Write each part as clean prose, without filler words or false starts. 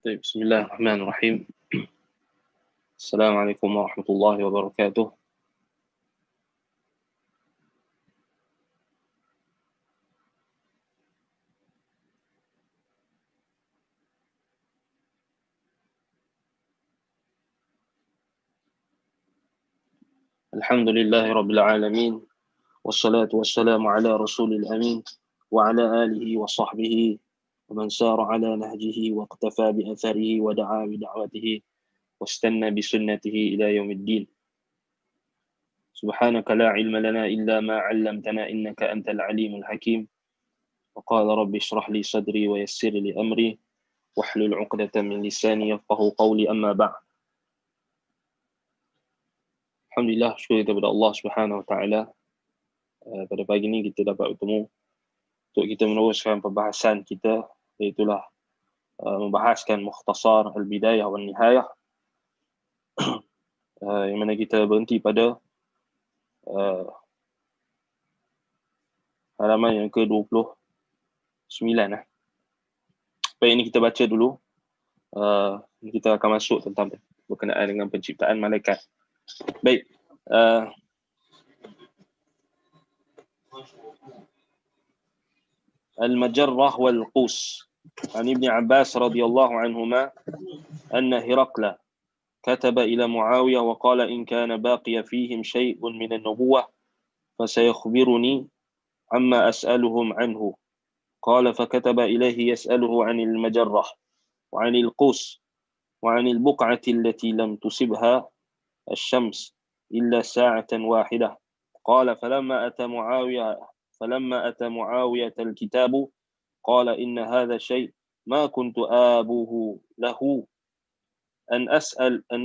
طيب بسم الله الرحمن الرحيم. السلام عليكم ورحمة الله وبركاته. الحمد لله رب العالمين، والصلاة والسلام على رسول الأمين وعلى آله وصحبه ومن سار على نهجه واقتفى بأثره ودعا بدعوته واستنى بسنته إلى يوم الدين. سبحانك لا علم لنا إلا ما علمتنا إنك أنت العليم الحكيم. وقال رب اشرح لي صدري ويسر لي أمري واحلل عقدة من لساني يفقه قولي. أما بعد. Alhamdulillah, syukur kepada Allah Subhanahu Wa Taala. Pada pagi ini kita dapat bertemu untuk kita meneruskan pembahasan kita, iaitulah membahaskan Mukhtasar Al-Bidayah wal Nihayah, yang mana kita berhenti pada halaman yang ke-29. Baik, ini kita baca dulu. Kita akan masuk tentang berkenaan dengan penciptaan malaikat. Baik. Al-Majarrah wal-Qus. عن ابن عباس رضي الله عنهما أن هرقل كتب إلى معاوية وقال إن كان باقي فيهم شيء من النبوة فسيخبرني عما أسألهم عنه. قال فكتب إليه يسأله عن المجرة وعن القوس وعن البقعة التي لم تصبها الشمس إلا ساعة واحدة. قال فلما أتى معاوية الكتاب قال إن هذا شيء ما كنت آبه له أن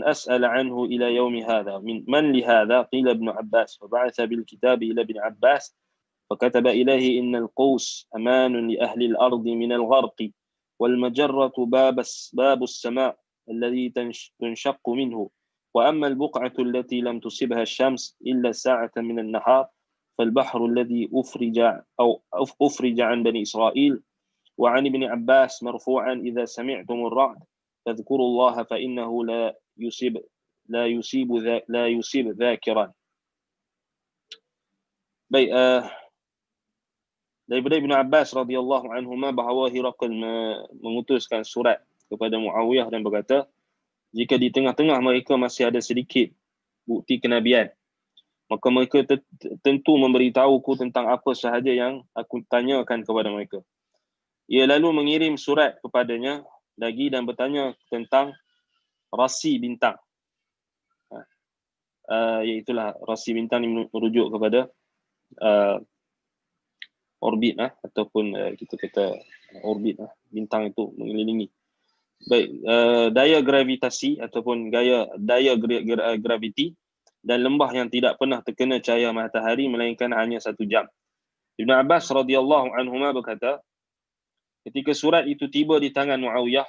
أسأل عنه إلى يوم هذا. من لهذا؟ قيل ابن عباس. فبعث بالكتاب إلى ابن عباس فكتب إليه إن القوس أمان لأهل الأرض من الغرق، والمجرة باب السماء الذي تنشق منه، وأما البقعة التي لم تصبها الشمس إلا ساعة من النهار فالبحر الذي أفرج عن بني إسرائيل. وعن ابن عباس مرفوعا إذا سمعتم الرعد فاذكروا الله فإنه لا يصيب ذاكرا. Baik, daripada Ibn Abbas radhiyallahu anhuma bahawa Hiraql mengutuskan surat kepada Muawiyah dan berkata, jika di tengah-tengah mereka masih ada sedikit bukti kenabian, maka mereka tentu memberitahuku tentang apa sahaja yang aku tanyakan kepada mereka. Ia lalu mengirim surat kepadanya lagi dan bertanya tentang rasi bintang. Iaitulah rasi bintang ini merujuk kepada orbit ataupun kita kata orbit bintang itu mengelilingi. Baik, daya gravitasi ataupun daya graviti dan lembah yang tidak pernah terkena cahaya matahari melainkan hanya 1 jam. Ibn Abbas radhiyallahu anhuma berkata, ketika surat itu tiba di tangan Muawiyah,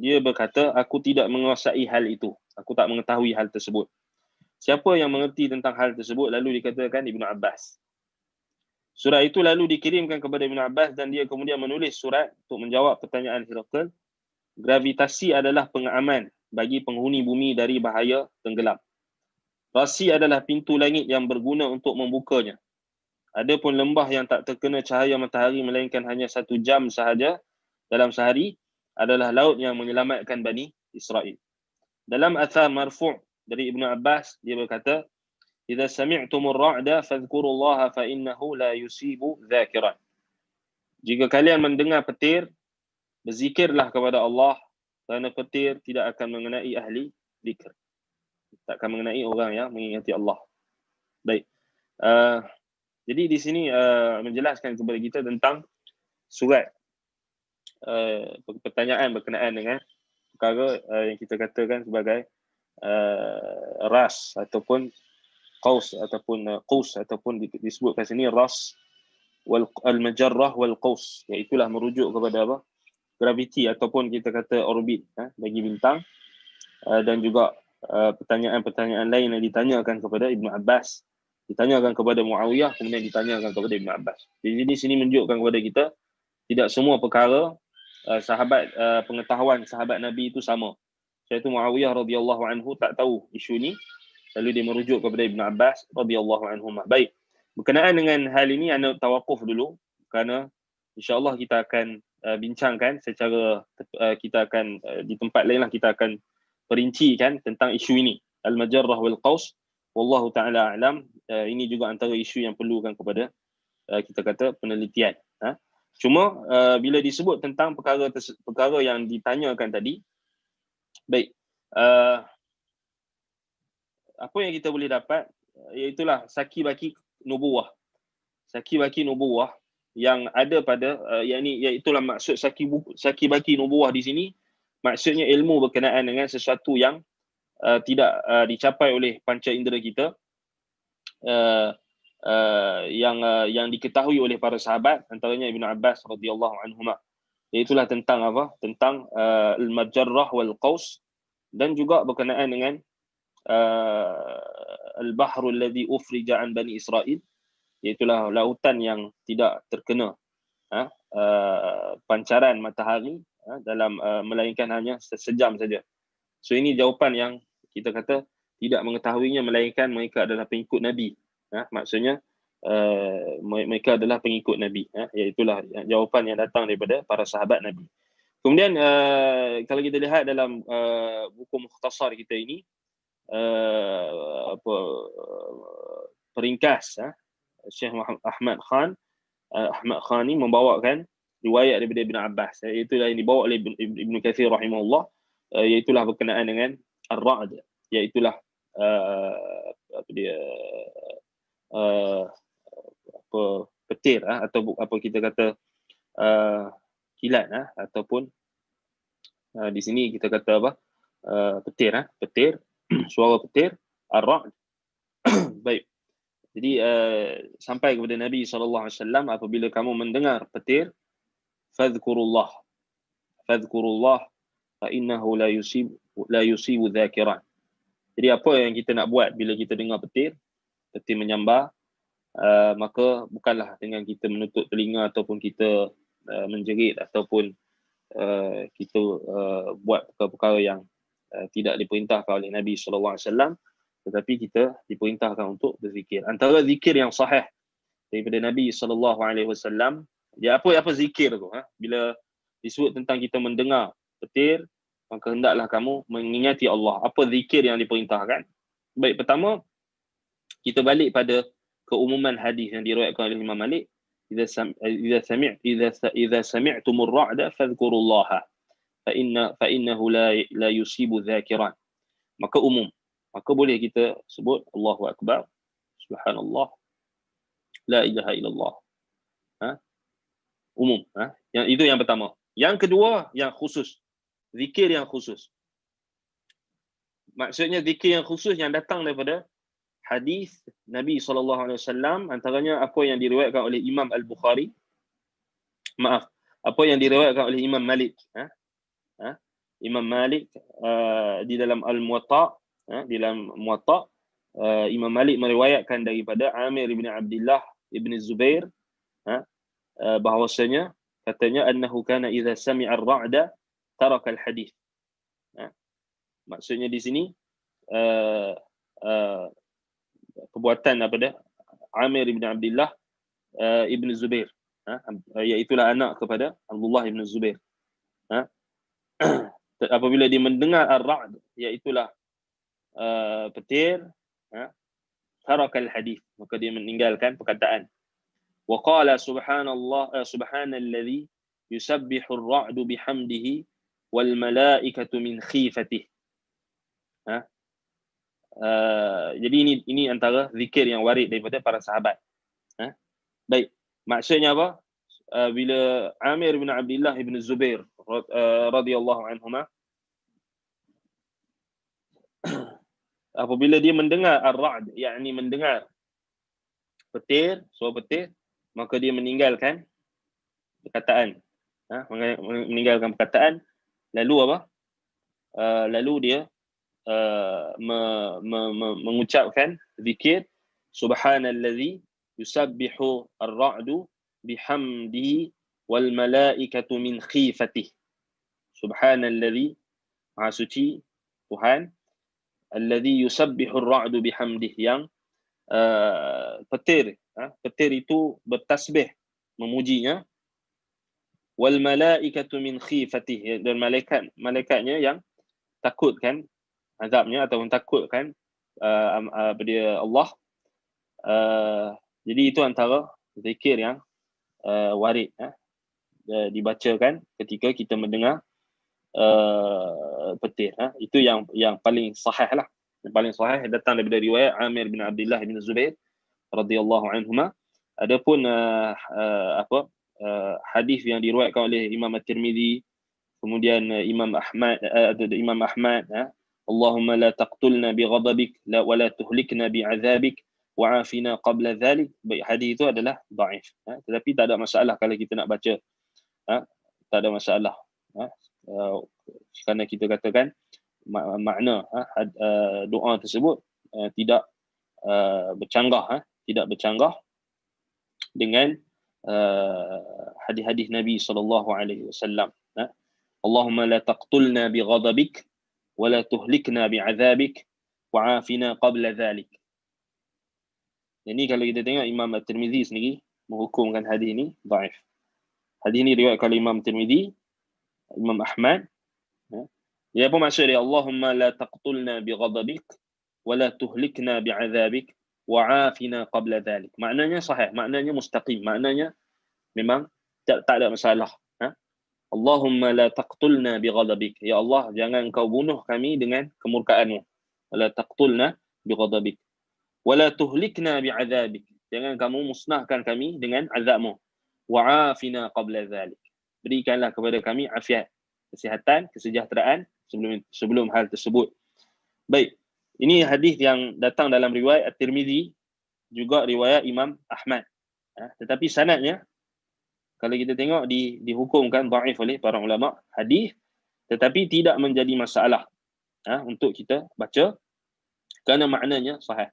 dia berkata, aku tidak menguasai hal itu. Aku tak mengetahui hal tersebut. Siapa yang mengerti tentang hal tersebut? Lalu dikatakan Ibn Abbas. Surat itu lalu dikirimkan kepada Ibn Abbas dan dia kemudian menulis surat untuk menjawab pertanyaan Hiraql. Gravitasi adalah pengaman bagi penghuni bumi dari bahaya tenggelam. Rasi adalah pintu langit yang berguna untuk membukanya. Adapun lembah yang tak terkena cahaya matahari melainkan hanya 1 jam sahaja dalam sehari adalah laut yang menyelamatkan Bani Israel. Dalam athar marfu' dari Ibn Abbas, dia berkata, "Idza sami'tumur ra'da fadhkurullaha fa innahu la yusibu dzakiran." Jika kalian mendengar petir, berzikirlah kepada Allah kerana petir tidak akan mengenai ahli zikr. Tak akan mengenai orang yang mengingati Allah. Baik. Jadi di sini menjelaskan kepada kita tentang surat pertanyaan berkenaan dengan perkara yang kita katakan sebagai ras ataupun qaus ataupun disebutkan sini ras al-majarrah wal qaus, iaitulah merujuk kepada apa? Graviti ataupun kita kata orbit bagi bintang, dan juga pertanyaan-pertanyaan lain yang ditanyakan kepada Ibn Abbas, ditanyakan kepada Muawiyah, kemudian ditanyakan kepada Ibn Abbas. Jadi di sini menunjukkan kepada kita tidak semua perkara sahabat pengetahuan sahabat Nabi itu sama. Iaitu Muawiyah radhiyallahu anhu tak tahu isu ni, lalu dia merujuk kepada Ibn Abbas radhiyallahu anhuma. Baik, berkenaan dengan hal ini anda tawakuf dulu kerana insya-Allah kita akan bincangkan secara kita akan di tempat lain lah kita akan perincikan tentang isu ini, al-majarrah wal qaus. Wallahu taala alam. Ini juga antara isu yang perlukan kepada kita kata penelitian. Cuma bila disebut tentang perkara yang ditanyakan tadi, baik, apa yang kita boleh dapat iaitulah saki baki nubuwah. Saki baki nubuwah yang ada pada iaitulah maksud saki baki nubuwah di sini, maksudnya ilmu berkenaan dengan sesuatu yang tidak dicapai oleh panca indera kita, yang diketahui oleh para sahabat, antaranya Ibn Abbas radhiyallahu anhuma. Iaitulah tentang apa? Tentang al-majarrah wal qaus, dan juga berkenaan dengan al-bahrul ladzi ufrija an bani Israil, iaitulah lautan yang tidak terkena pancaran matahari dalam melainkan hanya sejam saja. So ini jawapan yang kita kata tidak mengetahuinya melainkan mereka adalah pengikut Nabi. Maksudnya mereka adalah pengikut Nabi. Iaitulah jawapan yang datang daripada para sahabat Nabi. Kemudian kalau kita lihat dalam buku mukhtasar kita ini, peringkas Syekh Ahmad Khan ni membawakan riwayat daripada Ibn Abbas, iaitulah yang dibawa oleh Ibn Kathir rahimahullah, iaitulah berkenaan dengan ar-ra'd, iaitulah petir atau apa kita kata kilat ataupun di sini kita kata apa, petir suara petir, ar-ra'd. Baik, jadi sampai kepada Nabi SAW, apabila kamu mendengar petir, fadhkurullah fa innahu la yusibu dhakiran. Jadi apa yang kita nak buat bila kita dengar petir menyambar, maka bukanlah dengan kita menutup telinga ataupun kita menjerit ataupun kita buat perkara-perkara yang tidak diperintahkan oleh Nabi SAW, tetapi kita diperintahkan untuk berzikir. Antara zikir yang sahih daripada Nabi SAW, ya apa zikir tu? Bila disebut tentang kita mendengar petir, maka hendaklah kamu mengingati Allah. Apa zikir yang diperintahkan? Baik, pertama kita balik pada keumuman hadis yang diriwayatkan oleh Imam Malik, idza sami'tumur ra'da fadhkurullaha fa innahu la yusibu dhakiran. Maka umum, maka boleh kita sebut Allahu akbar, subhanallah, la ilaha illallah. Umum. Yang itu yang pertama. Yang kedua yang khusus, zikir yang khusus. Maksudnya zikir yang khusus yang datang daripada hadis Nabi SAW, antaranya apa yang diriwayatkan oleh Imam Al-Bukhari, apa yang diriwayatkan oleh Imam Malik. Imam Malik di dalam Al-Muwatta, Imam Malik meriwayatkan daripada Amir bin Abdullah ibn Zubair, bahawasanya katanya annahu kana idza sami'a ar-ra'da taraka al-hadith. Maksudnya di sini perbuatan daripada Amir bin Abdullah ibn Zubair, iaitulah anak kepada Abdullah ibn Zubair. Apabila dia mendengar ar-ra'd, iaitulah petir, tarakal hadith, maka dia meninggalkan perkataan. Wa qala subhanalladzi yusabbihu ar-ra'du bihamdihi wal malaikatu min khifatihi. Jadi ini antara zikir yang warid daripada para sahabat. Baik, maksudnya apa? Bila Amir bin Abdullah ibn Zubair radhiyallahu anhuma, apabila dia mendengar ar-ra'd, yakni mendengar petir, suara petir, maka dia meninggalkan perkataan. Meninggalkan perkataan, lalu apa? Lalu dia mengucapkan zikir subhanallazi yusabbihu ar-ra'du bihamdihi wal malaikatu min khifatihi. Subhanalladzi, Maha suci Tuhan, alladzi yusabbihu ar-ra'du bihamdih, yang petir itu bertasbih memujinya, wal malaikatu min khifatih, dan malaikatnya yang takutkan azabnya ataupun takutkan dia Allah. Jadi itu antara zikir yang warid dibacakan ketika kita mendengar petir. Itu yang paling sahih lah. Yang paling sahih datang daripada riwayat Amir bin Abdullah bin Zubair radhiyallahu anhuma. Adapun hadis yang diriwayatkan oleh Imam At-Tirmizi, kemudian Imam Ahmad, Allahumma la taqtulna bi ghadabik wa la tuhlikna bi azabik wa'afina qabla dhalik. Baik, hadis itu adalah dhaif. Tetapi tak ada masalah kalau kita nak baca. Tak ada masalah. Kerana kita katakan makna doa tersebut tidak bercanggah, dengan hadis-hadis Nabi SAW. Allahumma la taqtulna bi ghadabik wa la tuhlikna bi azabik wa'afina qabla dhalik. Ini kalau kita tengok Imam At-Tirmizi sendiri menghukumkan hadis ini dhaif. Hadis ini riwayat oleh Imam Tirmizi, Imam Ahmad. Dia apa maksud dia? Allahumma la taqtulna bi ghadabik wa la tuhlikna bi azabik wa'afina qabla dhalik. Maknanya sahih, maknanya mustaqim, maknanya memang tak ada masalah. Allahumma la taqtulna bi ghadabik. Ya Allah, jangan kau bunuh kami dengan kemurkaanmu. La taqtulna bi ghadabik. Wa la tuhlikna bi azabik. Jangan kamu musnahkan kami dengan azabmu. Wa'afina qabla dhalik. Berikanlah kepada kami afiat, kesihatan, kesejahteraan sebelum hal tersebut. Baik, ini hadis yang datang dalam riwayat At-Tirmizi, juga riwayat Imam Ahmad. Tetapi sanadnya, kalau kita tengok dihukumkan dhaif oleh para ulama hadis, tetapi tidak menjadi masalah untuk kita baca kerana maknanya sahih.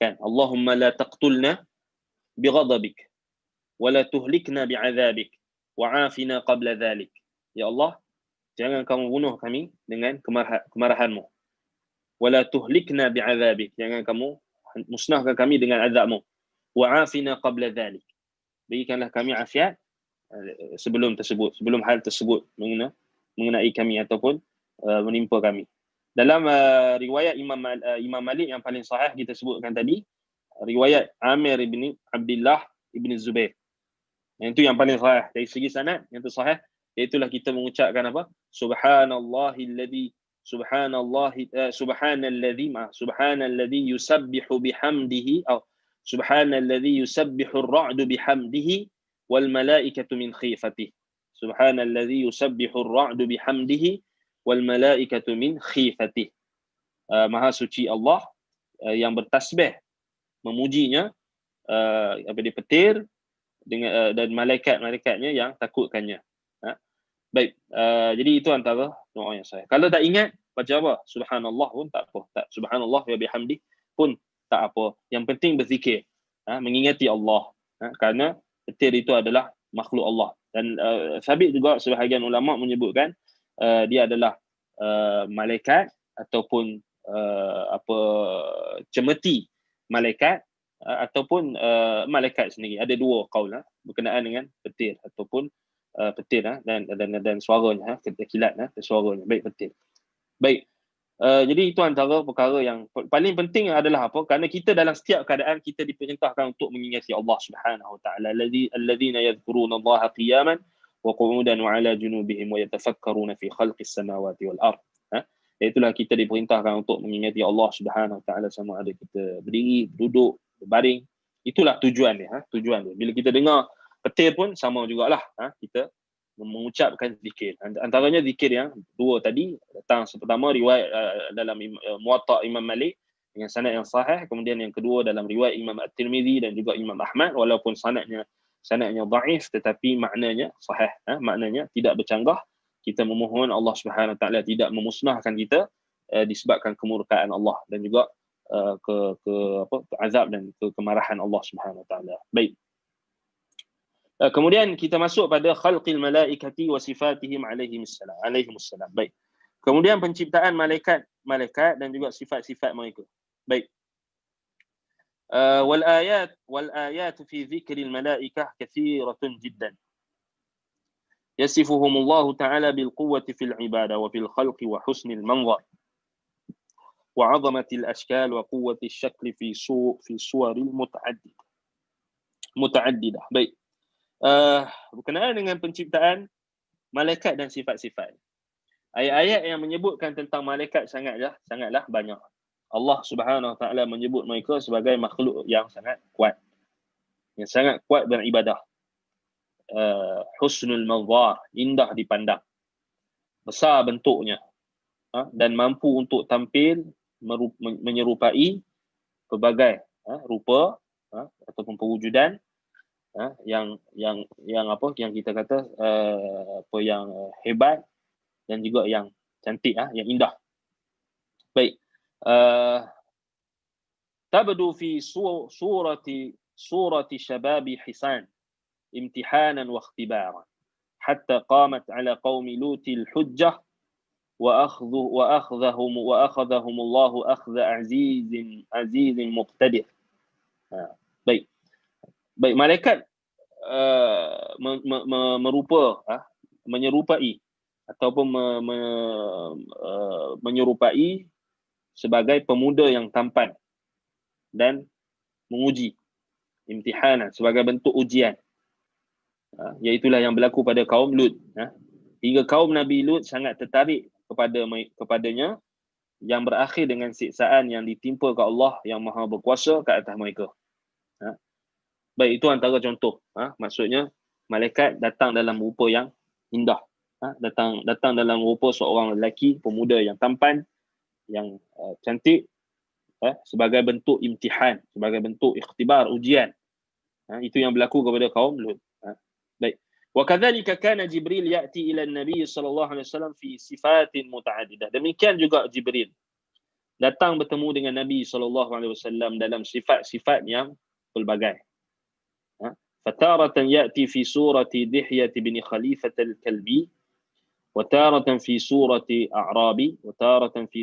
Kan, Allahumma la taqtulna bi ghadabik wa la tuhlikna bi azabik wa'afina qabla dhalik. Ya Allah, jangan kamu bunuh kami dengan kemarahanmu. Wala tuhlikna bi'adzabik. Jangan kamu musnahkan kami dengan azabmu. Wa'afina qabla dhalik. Berikanlah kami afiat sebelum hal tersebut mengenai kami ataupun menimpa kami. Dalam riwayat Imam Malik yang paling sahih kita sebutkan tadi, riwayat Amir bin Abdullah bin Zubair. Yang itu yang paling sahih dari segi sanad, yang itu sahih, iaitulah kita mengucapkan apa? Subhanalladzi yusabbihu bihamdihi, atau subhanalladzi yusabbihu ar-ra'du bihamdihi wal malaikatu min khifatihi. Subhanalladzi yusabbihu ar-ra'du bihamdihi wal malaikatu min khifatihi. Maha suci Allah yang bertasbih memujinya daripada petir dengan dan malaikat-malaikatnya yang takutkannya. Baik, jadi itu antara doa yang saya. Kalau tak ingat, baca apa? Subhanallah pun tak apa. Subhanallah wa bihamdi pun tak apa. Yang penting berzikir, mengingati Allah. Kerana petir itu adalah makhluk Allah. Dan sabit juga sebahagian ulama menyebutkan dia adalah malaikat ataupun cemeti malaikat ataupun malaikat sendiri. Ada dua qaul berkenaan dengan petir ataupun petir dan suaranya, kilat suaranya. Baik, petir. Baik. Jadi itu antara perkara yang paling penting adalah apa? Kerana kita dalam setiap keadaan kita diperintahkan untuk mengingati Allah Subhanahu wa taala. Alladzina yadhkuruna Allah qiyaman wa qu'udan wa 'ala junubihim wa yatafakkaruna fi khalqis samawati wal ard. Itulah kita diperintahkan untuk mengingati Allah Subhanahu wa taala sama ada kita berdiri, duduk, berbaring. Itulah tujuan dia. Bila kita dengar petir pun sama jugalah, kita mengucapkan zikir. Antaranya zikir yang dua tadi datang, pertama riwayat dalam Muwatta Imam Malik dengan sanad yang sahih, kemudian yang kedua dalam riwayat Imam At-Tirmizi dan juga Imam Ahmad, walaupun sanadnya dhaif tetapi maknanya sahih, maknanya tidak bercanggah. Kita memohon Allah Subhanahu wa taala tidak memusnahkan kita disebabkan kemurkaan Allah dan juga azab dan kemarahan Allah Subhanahu wa taala. Baik. Kemudian kita masuk pada khalqil malaikati wa sifatihim alaihimussalam. Baik. Kemudian penciptaan malaikat dan juga sifat-sifat mereka. Baik. والآيات في ذكر الملائكة كثيرة جدا يصفهم الله تعالى بالقوة في العبادة وفي الخلق وحسن المنظر وعظمة الأشكال وقوة الشكل في صور متعددة. Baik. Berkenaan dengan penciptaan malaikat dan sifat-sifat. Ayat-ayat yang menyebutkan tentang malaikat sangatlah banyak. Allah Subhanahu Wa Taala menyebut mereka sebagai makhluk yang sangat kuat, beribadah. Husnul manzar, indah dipandang, besar bentuknya, dan mampu untuk tampil menyerupai pelbagai rupa ataupun perwujudan yang kita kata yang hebat dan juga yang cantik, yang indah. Baik. تبدو في صورة شباب حسان امتحانا واختبارا حتى قامت على قوم لوط الحجة وأخذهم الله أخذ عزيز مقتدر. Baik, malaikat menyerupai ataupun menyerupai sebagai pemuda yang tampan dan menguji, imtihanan, sebagai bentuk ujian. Iaitulah yang berlaku pada kaum Lut. Hingga kaum Nabi Lut sangat tertarik kepadanya, yang berakhir dengan siksaan yang ditimpa ke Allah yang Maha Berkuasa ke atas mereka. Baik, itu antara contoh. Maksudnya malaikat datang dalam rupa yang indah. Datang dalam rupa seorang lelaki, pemuda yang tampan, yang cantik, sebagai bentuk imtihan, sebagai bentuk ikhtibar, ujian. Itu yang berlaku kepada kaum Lut. Baik. Wa kadzalika kana Jibril ya'ti ila an-nabi sallallahu alaihi wasallam fi sifatin muta'addidah. Demikian juga Jibril datang bertemu dengan Nabi sallallahu alaihi wasallam dalam sifat-sifat yang pelbagai. Fataratan ya'ti fi surati Dihyah bin Khalifah al-Kalbi, وتارة في سورة أعرابي وتارة في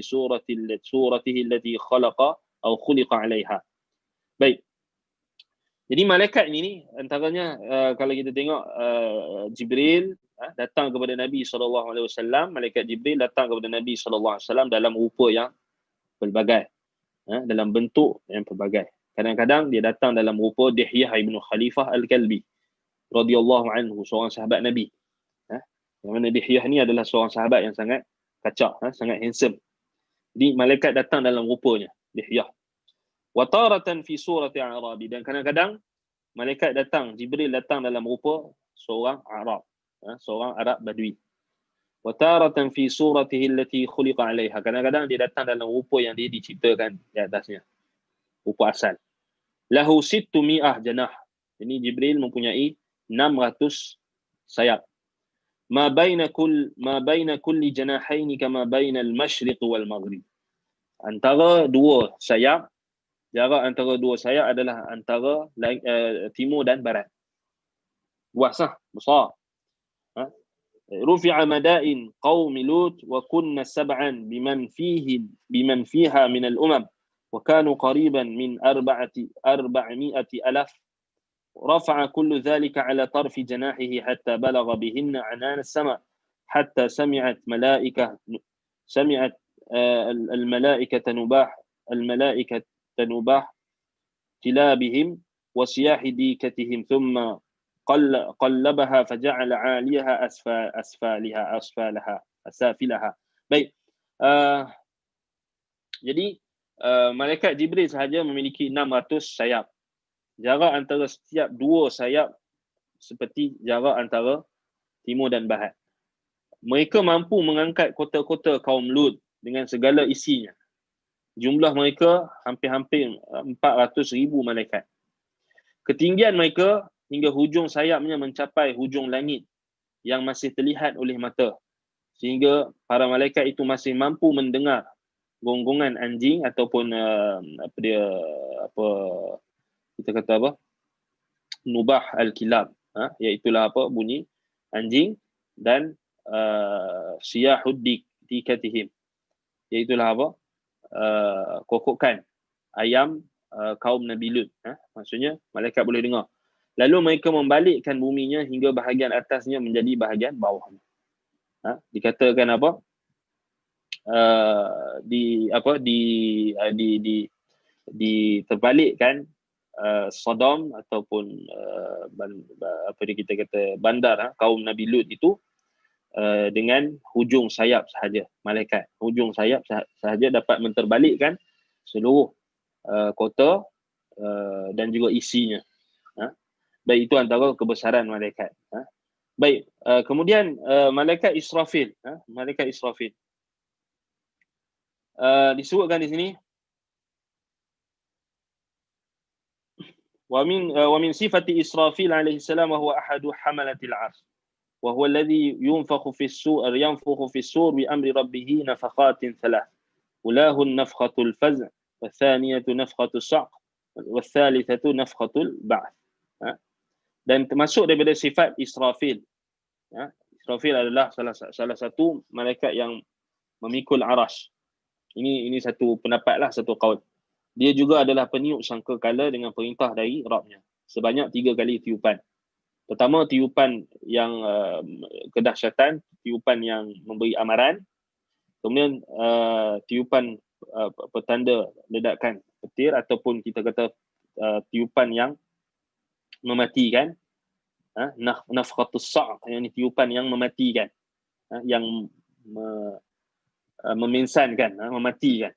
سورته التي خلق عليها. Baik. Jadi malaikat ini antaranya kalau kita tengok Jibril datang kepada Nabi SAW, malaikat Jibril datang kepada Nabi SAW dalam rupa yang pelbagai, dalam bentuk yang pelbagai. Kadang-kadang dia datang dalam rupa Dihyah bin Khalifah al-Kalbi radhiyallahu anhu, seorang sahabat Nabi. Yang mana Dihyah ni adalah seorang sahabat yang sangat kacak, sangat handsome. Jadi malaikat datang dalam rupanya, Dihyah. Wa taratan fi surati Arabi, dan kadang-kadang malaikat datang, Jibril datang dalam rupa seorang Arab, seorang Arab Badui. Wa taratan fi suratihi allati khuliqa 'alaiha, kadang-kadang dia datang dalam rupa yang dia diciptakan di atasnya, rupa asal. Lahu 600 janah. Ini Jibril mempunyai 600 sayap. ما بين كل جناحين كما بين المشرق والمغرب. Antara dua sayap, jarak antara dua sayap adalah antara timur dan barat. Luas, besar. رفع مدائن قوم لوط وكنا 7 بمن فيها من الأمم وكانوا قريبا من 400,000. رفع كل ذلك على طرف جناحه حتى بلغ بهن عنان السماء حتى سمعت الملائكة نباح كلابهم وصياح ديكتهم ثم قلبها فجعل عاليها أسافلها. Baik. Jadi malaikat Jibril sahaja memiliki 600 sayap. Jarak antara setiap dua sayap seperti jarak antara timur dan barat. Mereka mampu mengangkat kota-kota kaum Lut dengan segala isinya. Jumlah mereka hampir-hampir 400,000 malaikat. Ketinggian mereka hingga hujung sayapnya mencapai hujung langit yang masih terlihat oleh mata. Sehingga para malaikat itu masih mampu mendengar gonggongan anjing ataupun kita kata apa? Nubah al-kilab, Iaitulah apa? Bunyi anjing dan siyahud dikatihim, iaitulah apa? Kokokan ayam kaum Nabi Lut. Maksudnya malaikat boleh dengar. Lalu mereka membalikkan buminya hingga bahagian atasnya menjadi bahagian bawahnya. Dikatakan apa? Terbalikkan Sodom ataupun apa kita kata bandar kaum Nabi Lut itu dengan hujung sayap sahaja. Malaikat hujung sayap sahaja dapat menterbalikkan seluruh kota dan juga isinya. Baik, itu antara kebesaran malaikat. Baik, kemudian malaikat Israfil. Malaikat Israfil disebutkan di sini wa min sifati Israfil alaihi salam wa huwa ahadu hamalatil arsh wa huwa alladhi yunfakhu fi as-sur yanfukhu fi as-sur bi amri rabbih nafakhatin thalath. Ulahu nafkhatul faz' wa thaniyatu nafkhatus saq wa thalithatu nafkhatul ba'th. Dan termasuk daripada sifat Israfil. Israfil adalah salah satu malaikat yang memikul arash. Ini satu pendapat lah, satu qaul. Dia juga adalah peniup sangkakala dengan perintah dari Rabbnya. Sebanyak 3 kali tiupan. Pertama, tiupan yang kedahsyatan, tiupan yang memberi amaran. Kemudian tiupan petanda ledakan petir, ataupun kita kata tiupan yang mematikan, nafkhatus sa', yang tiupan yang mematikan, yang meminsankan, mematikan.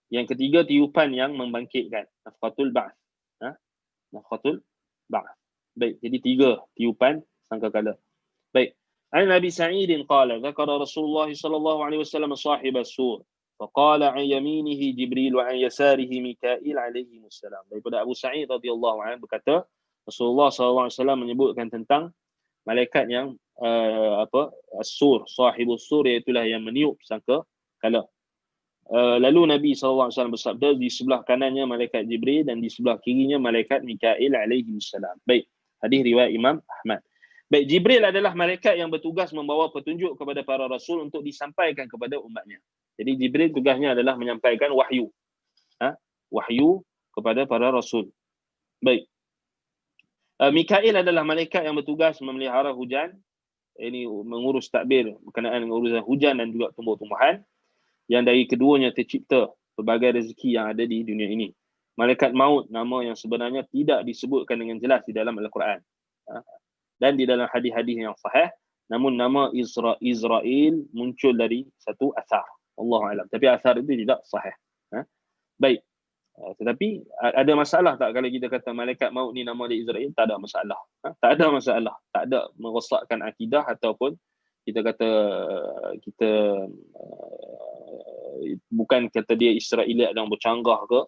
Yang ketiga, tiupan yang membangkitkan, nafkhatul ba'th. Nafkhatul ba'th. Baik, jadi 3 tiupan sangkakala. Baik. An Nabi Sa'id qala dzakara Rasulullah sallallahu alaihi wasallam sahib as-sur faqala an yaminihi Jibril wa an yasarihi Mikail alaihi wassalam. Daripada Abu Sa'id radhiyallahu anhu berkata, Rasulullah sallallahu alaihi wasallam menyebutkan tentang malaikat yang as-sur, sahibus sur, iaitulah yang meniup sangkakala. Lalu Nabi SAW bersabda, di sebelah kanannya malaikat Jibril dan di sebelah kirinya malaikat Mikail alaihi wassalam. Baik, hadis riwayat Imam Ahmad. Baik, Jibril adalah malaikat yang bertugas membawa petunjuk kepada para rasul untuk disampaikan kepada umatnya. Jadi Jibril tugasnya adalah menyampaikan wahyu. Wahyu kepada para rasul. Baik. Mikail adalah malaikat yang bertugas memelihara hujan. Ini mengurus takbir berkenaan dengan urusan hujan dan juga tumbuh-tumbuhan. Yang dari keduanya tercipta pelbagai rezeki yang ada di dunia ini. Malaikat maut, nama yang sebenarnya tidak disebutkan dengan jelas di dalam Al-Quran. Dan di dalam hadis-hadis yang sahih, namun nama Israel muncul dari satu asar. Allahu'alam. Tapi asar itu tidak sahih. Baik. Tetapi ada masalah tak kalau kita kata malaikat maut ni nama dia Israel? Tak ada masalah. Tak ada masalah. Tak ada merosakkan akidah ataupun kita kata bukan kata dia Israeliat yang bercanggah ke,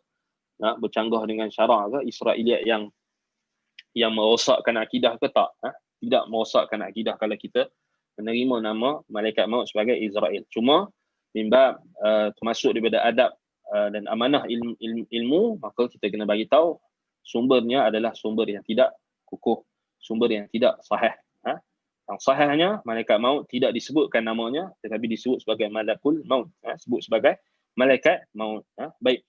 bercanggah dengan syarak ke, Israeliat yang merosakkan akidah ke, tak. Tidak merosakkan akidah kalau kita menerima nama malaikat maut sebagai Israel. Cuma bimbab termasuk daripada adab dan amanah ilmu, maka kita kena bagi tahu sumbernya adalah sumber yang tidak kukuh, sumber yang tidak sahih. Yang sahihnya malaikat maut tidak disebutkan namanya, tetapi disebut sebagai malakul maut, sebut sebagai malaikat maut. Baik.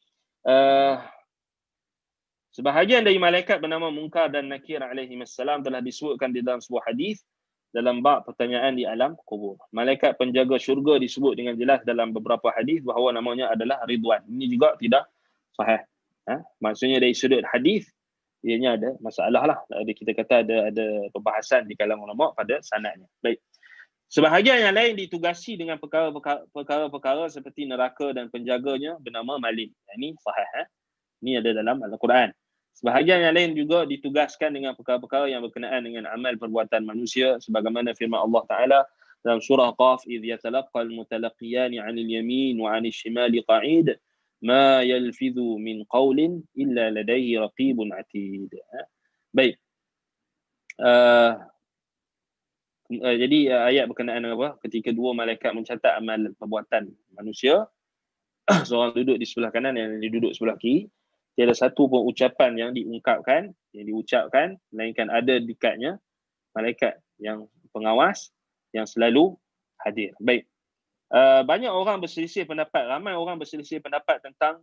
Sebahagian dari malaikat bernama Munkar dan Nakir alaihi wassalam telah disebutkan di dalam sebuah hadis dalam bab pertanyaan di alam kubur. Malaikat penjaga syurga disebut dengan jelas dalam beberapa hadis bahawa namanya adalah Ridwan. Ini juga tidak sahih. Maksudnya dari sudut hadis, ianya ada masalah lah. Kita kata ada perbahasan di kalangan ulama pada sanadnya. Baik. Sebahagian yang lain ditugasi dengan perkara-perkara seperti neraka dan penjaganya bernama Malik. Ini sahih. Ini ada dalam Al-Quran. Sebahagian yang lain juga ditugaskan dengan perkara-perkara yang berkenaan dengan amal perbuatan manusia, sebagaimana firman Allah Ta'ala dalam surah Qaf, idh yatalaqqal mutalaqiyani 'anil yamin wa 'anil shimali qa'id ma yalfidhu min qawlin illa ladayhi raqibun 'atid. Baik. Jadi ayat berkenaan apa? Ketika dua malaikat mencatat amal perbuatan manusia, seorang duduk di sebelah kanan dan yang duduk sebelah kiri. Tiada satu pun ucapan yang diucapkan melainkan ada dekatnya malaikat yang pengawas yang selalu hadir. Baik. Banyak orang berselisih pendapat, ramai orang berselisih pendapat tentang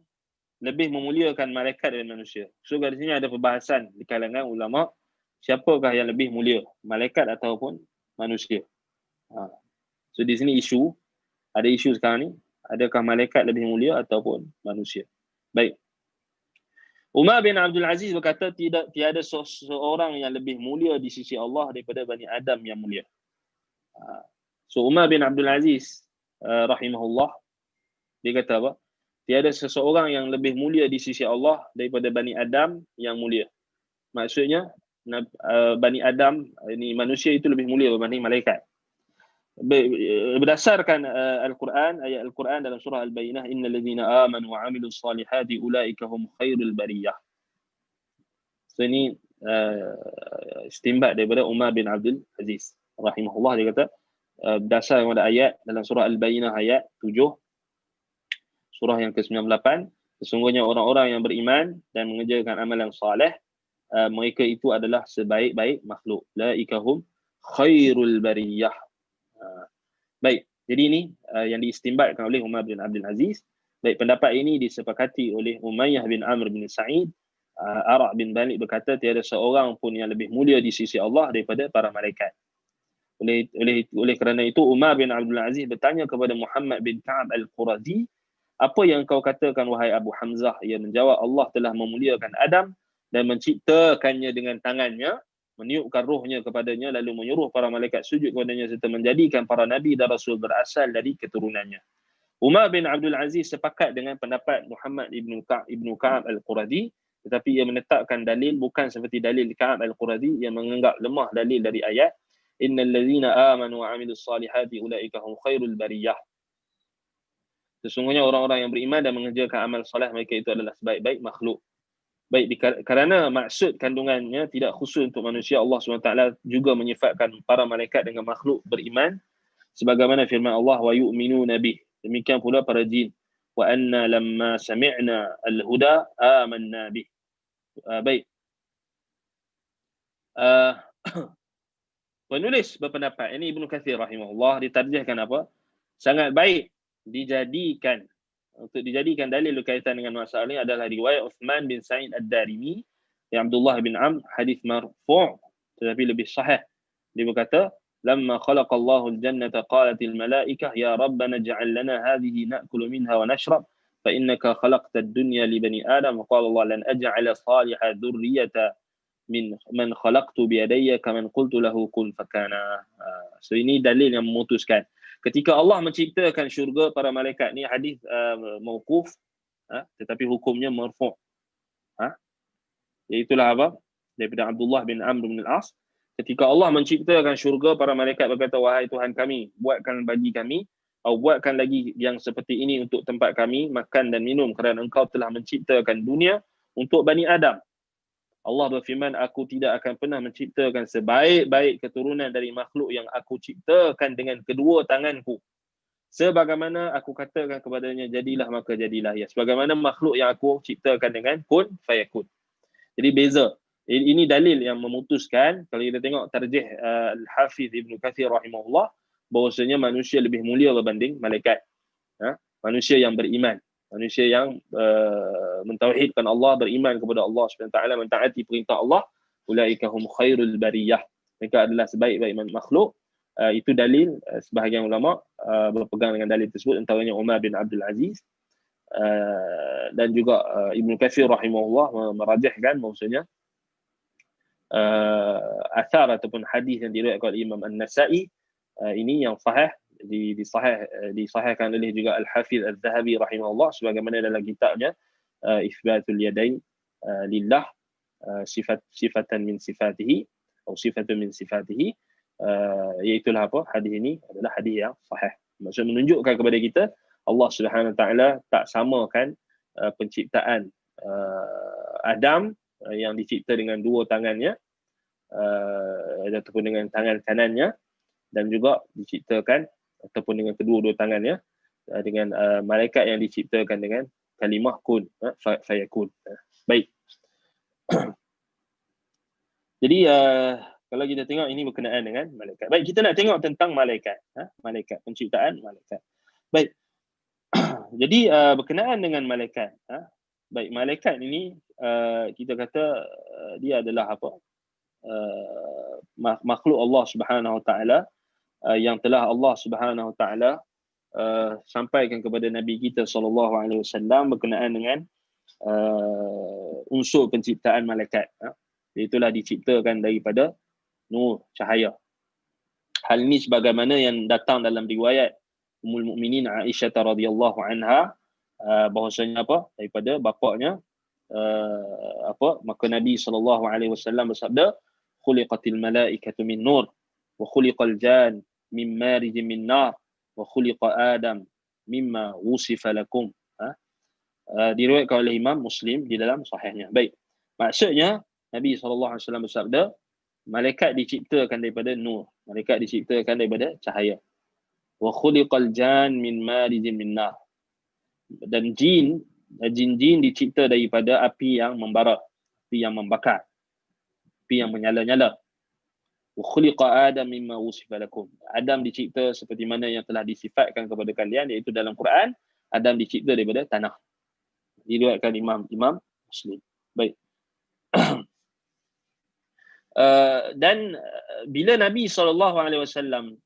lebih memuliakan malaikat dan manusia. So di sini ada perbahasan di kalangan ulama, siapakah yang lebih mulia, malaikat ataupun manusia. So di sini ada isu sekarang ni, adakah malaikat lebih mulia ataupun manusia. Baik. Umar bin Abdul Aziz berkata tiada seorang yang lebih mulia di sisi Allah daripada Bani Adam yang mulia. So Umar bin Abdul Aziz rahimahullah, dia kata apa? Tiada seseorang yang lebih mulia di sisi Allah daripada Bani Adam yang mulia. Maksudnya Bani Adam, ini manusia itu lebih mulia berbanding malaikat. Berdasarkan Al-Quran, ayat Al-Quran dalam surah Al-Bayyinah, innal ladzina amanu wa 'amilus salihati ulaika hum khairul bariyah. So ini istinbat daripada Umar bin Abdul Aziz rahimahullah. Dia kata berdasarkan pada ayat dalam surah Al-Bayyinah ayat 7, surah yang ke-98, sesungguhnya orang-orang yang beriman dan mengerjakan amalan saleh, mereka itu adalah sebaik-baik makhluk. Laikahum khairul bariyah. Baik, jadi ini yang diistinbatkan oleh Umar bin Abdul Aziz. Baik, pendapat ini disepakati oleh Umayyah bin Amr bin Sa'id. Ara' bin Malik berkata tiada seorang pun yang lebih mulia di sisi Allah daripada para malaikat. Oleh kerana itu Umar bin Abdul Aziz bertanya kepada Muhammad bin Ka'ab al-Qurazi, apa yang kau katakan wahai Abu Hamzah? Ia menjawab, Allah telah memuliakan Adam dan menciptakannya dengan tangannya, meniupkan rohnya kepadanya, lalu menyuruh para malaikat sujud kepadanya serta menjadikan para nabi dan rasul berasal dari keturunannya. Umar bin Abdul Aziz sepakat dengan pendapat Muhammad ibnu Ka'ab al-Qurazi, tetapi ia menetapkan dalil bukan seperti dalil Ka'ab al-Qurazi yang menganggap lemah dalil dari ayat innal ladzina amanu wa 'amilus salihati ulaika hum khairul bariyah. Sesungguhnya orang-orang yang beriman dan mengerjakan amal soleh, mereka itu adalah sebaik-baik makhluk. Baik, kerana maksud kandungannya tidak khusus untuk manusia, Allah SWT juga menyifatkan para malaikat dengan makhluk beriman sebagaimana firman Allah, wa yu'minuna bih. Demikian pula para jin. Wa anna lamma sami'na al-huda amanna bih. Baik. Penulis berpendapat, ini Ibnu Katsir rahimahullah, ditarjihkan apa? Sangat baik dijadikan dalil berkaitan dengan masalah ini adalah riwayat Uthman bin Sa'id ad-Darimi yang Abdullah bin Amr, hadis marfu' tetapi lebih sahih. Dia berkata, lamma khalaqa Allahu al-jannata qalatil malaikah ya rabbana ij'al lana hadhihi na'kulu minha wa nashrab fa innaka khalaqta ad-dunya li bani adam wa qala Allah lan aj'ala salihah dhurriyyata min man khalaqtu bi yadayya kaman qultu lahu kun fakana. So ini dalil yang memutuskan ketika Allah menciptakan syurga para malaikat, ni hadis mauquf, tetapi hukumnya marfu'. Iaitulah apa? Daripada Abdullah bin Amr bin al-As. Ketika Allah menciptakan syurga, para malaikat berkata, wahai Tuhan kami, buatkan bagi kami, atau buatkan lagi yang seperti ini untuk tempat kami, makan dan minum, kerana engkau telah menciptakan dunia untuk Bani Adam. Allah berfirman, aku tidak akan pernah menciptakan sebaik-baik keturunan dari makhluk yang aku ciptakan dengan kedua tanganku. Sebagaimana aku katakan kepadanya, jadilah maka jadilah. Ya, sebagaimana makhluk yang aku ciptakan dengan kun fayakun. Jadi beza. Ini dalil yang memutuskan, kalau kita tengok tarjih Al-Hafiz Ibn Katsir rahimahullah, bahawasanya manusia lebih mulia berbanding malaikat. Manusia yang beriman. Manusia yang mentauhidkan Allah, beriman kepada Allah SWT, mentaati perintah Allah, ulaika hum khairul bariyah. Mereka adalah sebaik-baik makhluk. Itu dalil sebahagian ulama berpegang dengan dalil tersebut, antaranya Umar bin Abdul Aziz dan juga Ibn Katsir rahimahullah merajihkan bahawasanya athar ataupun hadis yang diriwayatkan oleh Imam An-Nasa'i ini yang sahih, disahihkan oleh juga Al-Hafiz Al-Zahabi rahimahullah sebagaimana dalam kitabnya Itsbatul Yadain lillah sifatan min sifatihi atau sifatun min sifatihi, iaitulah apa? Hadis ini adalah hadis yang sahih. Maksud menunjukkan kepada kita Allah Subhanahu Wa Taala tak samakan penciptaan Adam yang dicipta dengan dua tangannya ataupun dengan tangan kanannya, dan juga diciptakan ataupun dengan kedua-dua tangannya dengan malaikat yang diciptakan dengan kalimah kun fayakun. Baik. Jadi kalau kita tengok ini berkenaan dengan malaikat. Baik, kita nak tengok tentang malaikat. Malaikat, penciptaan malaikat. Baik. Jadi berkenaan dengan malaikat. Baik, malaikat ini kita kata dia adalah apa? Makhluk Allah Subhanahu Wa Taala yang telah Allah Subhanahu Wa Taala sampaikan kepada Nabi kita sallallahu alaihi wasallam berkenaan dengan unsur penciptaan malaikat. Itulah diciptakan daripada nur, cahaya. Hal ini sebagaimana yang datang dalam riwayat Ummul Mukminin Aisyah radhiyallahu anha, bahwasanya apa? Daripada bapaknya maka Nabi sallallahu alaihi wasallam bersabda, khuliqatil malaikatu min nur wa khuliqal jan min marijin min nar wa khuliqa Adam mimma wusifa lakum. Diriwayatkan oleh Imam Muslim di dalam sahihnya. Baik. Maksudnya Nabi SAW bersabda, malaikat diciptakan daripada nur. Malaikat diciptakan daripada cahaya. Wa khuliqal jan min marijin min nar. Dan jin dicipta daripada api yang membara, api yang membakar, api yang menyala-nyala. Wa khuliqa Adam mimma wusifa lakum. Adam dicipta seperti mana yang telah disifatkan kepada kalian, iaitu dalam Quran, Adam dicipta daripada tanah. Diriwayatkan Imam Muslim. Baik. Dan bila Nabi SAW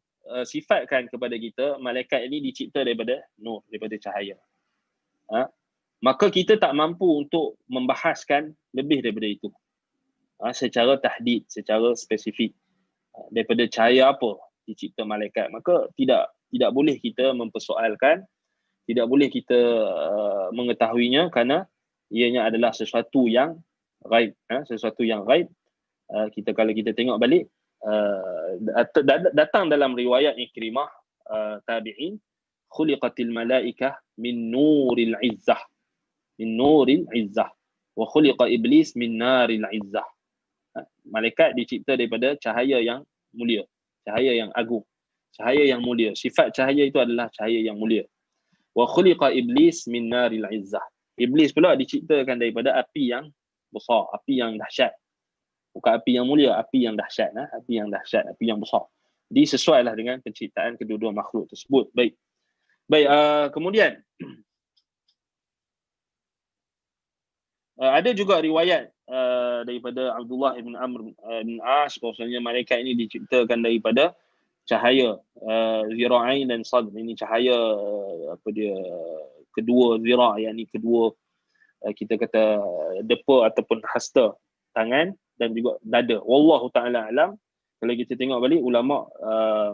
sifatkan kepada kita, malaikat ini dicipta daripada nur, daripada cahaya. Maka kita tak mampu untuk membahaskan lebih daripada itu. Secara tahdid, secara spesifik. Daripada cahaya apa dicipta malaikat. Maka tidak boleh kita mempersoalkan, tidak boleh kita mengetahuinya kerana ianya adalah sesuatu yang ghaib. Sesuatu yang ghaib. Kalau kita tengok balik, datang dalam riwayat Ikrimah tabi'in, khuliqatil malaikah min nuril izzah, wa khuliqa iblis min naril izzah. Malaikat dicipta daripada cahaya yang mulia, cahaya yang agung, cahaya yang mulia. Sifat cahaya itu adalah cahaya yang mulia. Wa khuliqa iblis min naril izzah. Iblis pula diciptakan daripada api yang besar, api yang dahsyat. Bukan api yang mulia, api yang dahsyat, api yang dahsyat, api yang besar. Jadi sesuailah dengan penciptaan kedua-dua makhluk tersebut. Baik. Kemudian ada juga riwayat daripada Abdullah ibn Amr bin As, bahwasanya malaikat ini diciptakan daripada cahaya zira'ain dan sadr. Ini cahaya kedua zira', yakni kedua kita kata depa ataupun hasta tangan dan juga dada. Wallahu ta'ala alam. Kalau kita tengok balik, ulama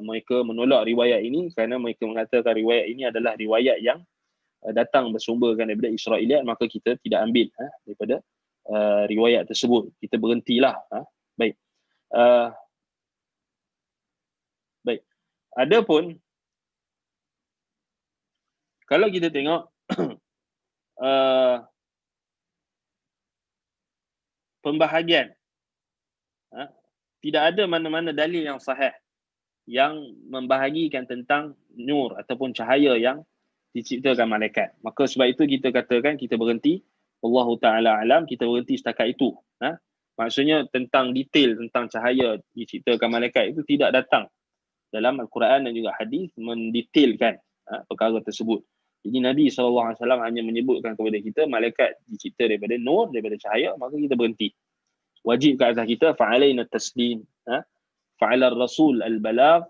mereka menolak riwayat ini kerana mereka mengatakan riwayat ini adalah riwayat yang datang bersumberkan daripada Israiliyat, maka kita tidak ambil daripada riwayat tersebut. Kita berhentilah. Baik. Baik. Adapun kalau kita tengok pembahagian, tidak ada mana-mana dalil yang sahih yang membahagikan tentang nur ataupun cahaya yang diciptakan malaikat. Maka sebab itu kita katakan kita berhenti, Wallahu ta'ala alam, kita berhenti setakat itu. Maksudnya tentang detail tentang cahaya diciptakan malaikat itu tidak datang dalam Al-Quran dan juga hadis mendetailkan perkara tersebut. Jadi Nabi SAW hanya menyebutkan kepada kita malaikat dicipta daripada nur, daripada cahaya, maka kita berhenti. Wajib ke atas kita, fa'alaina taslim, fa'ala rasul al-balagh,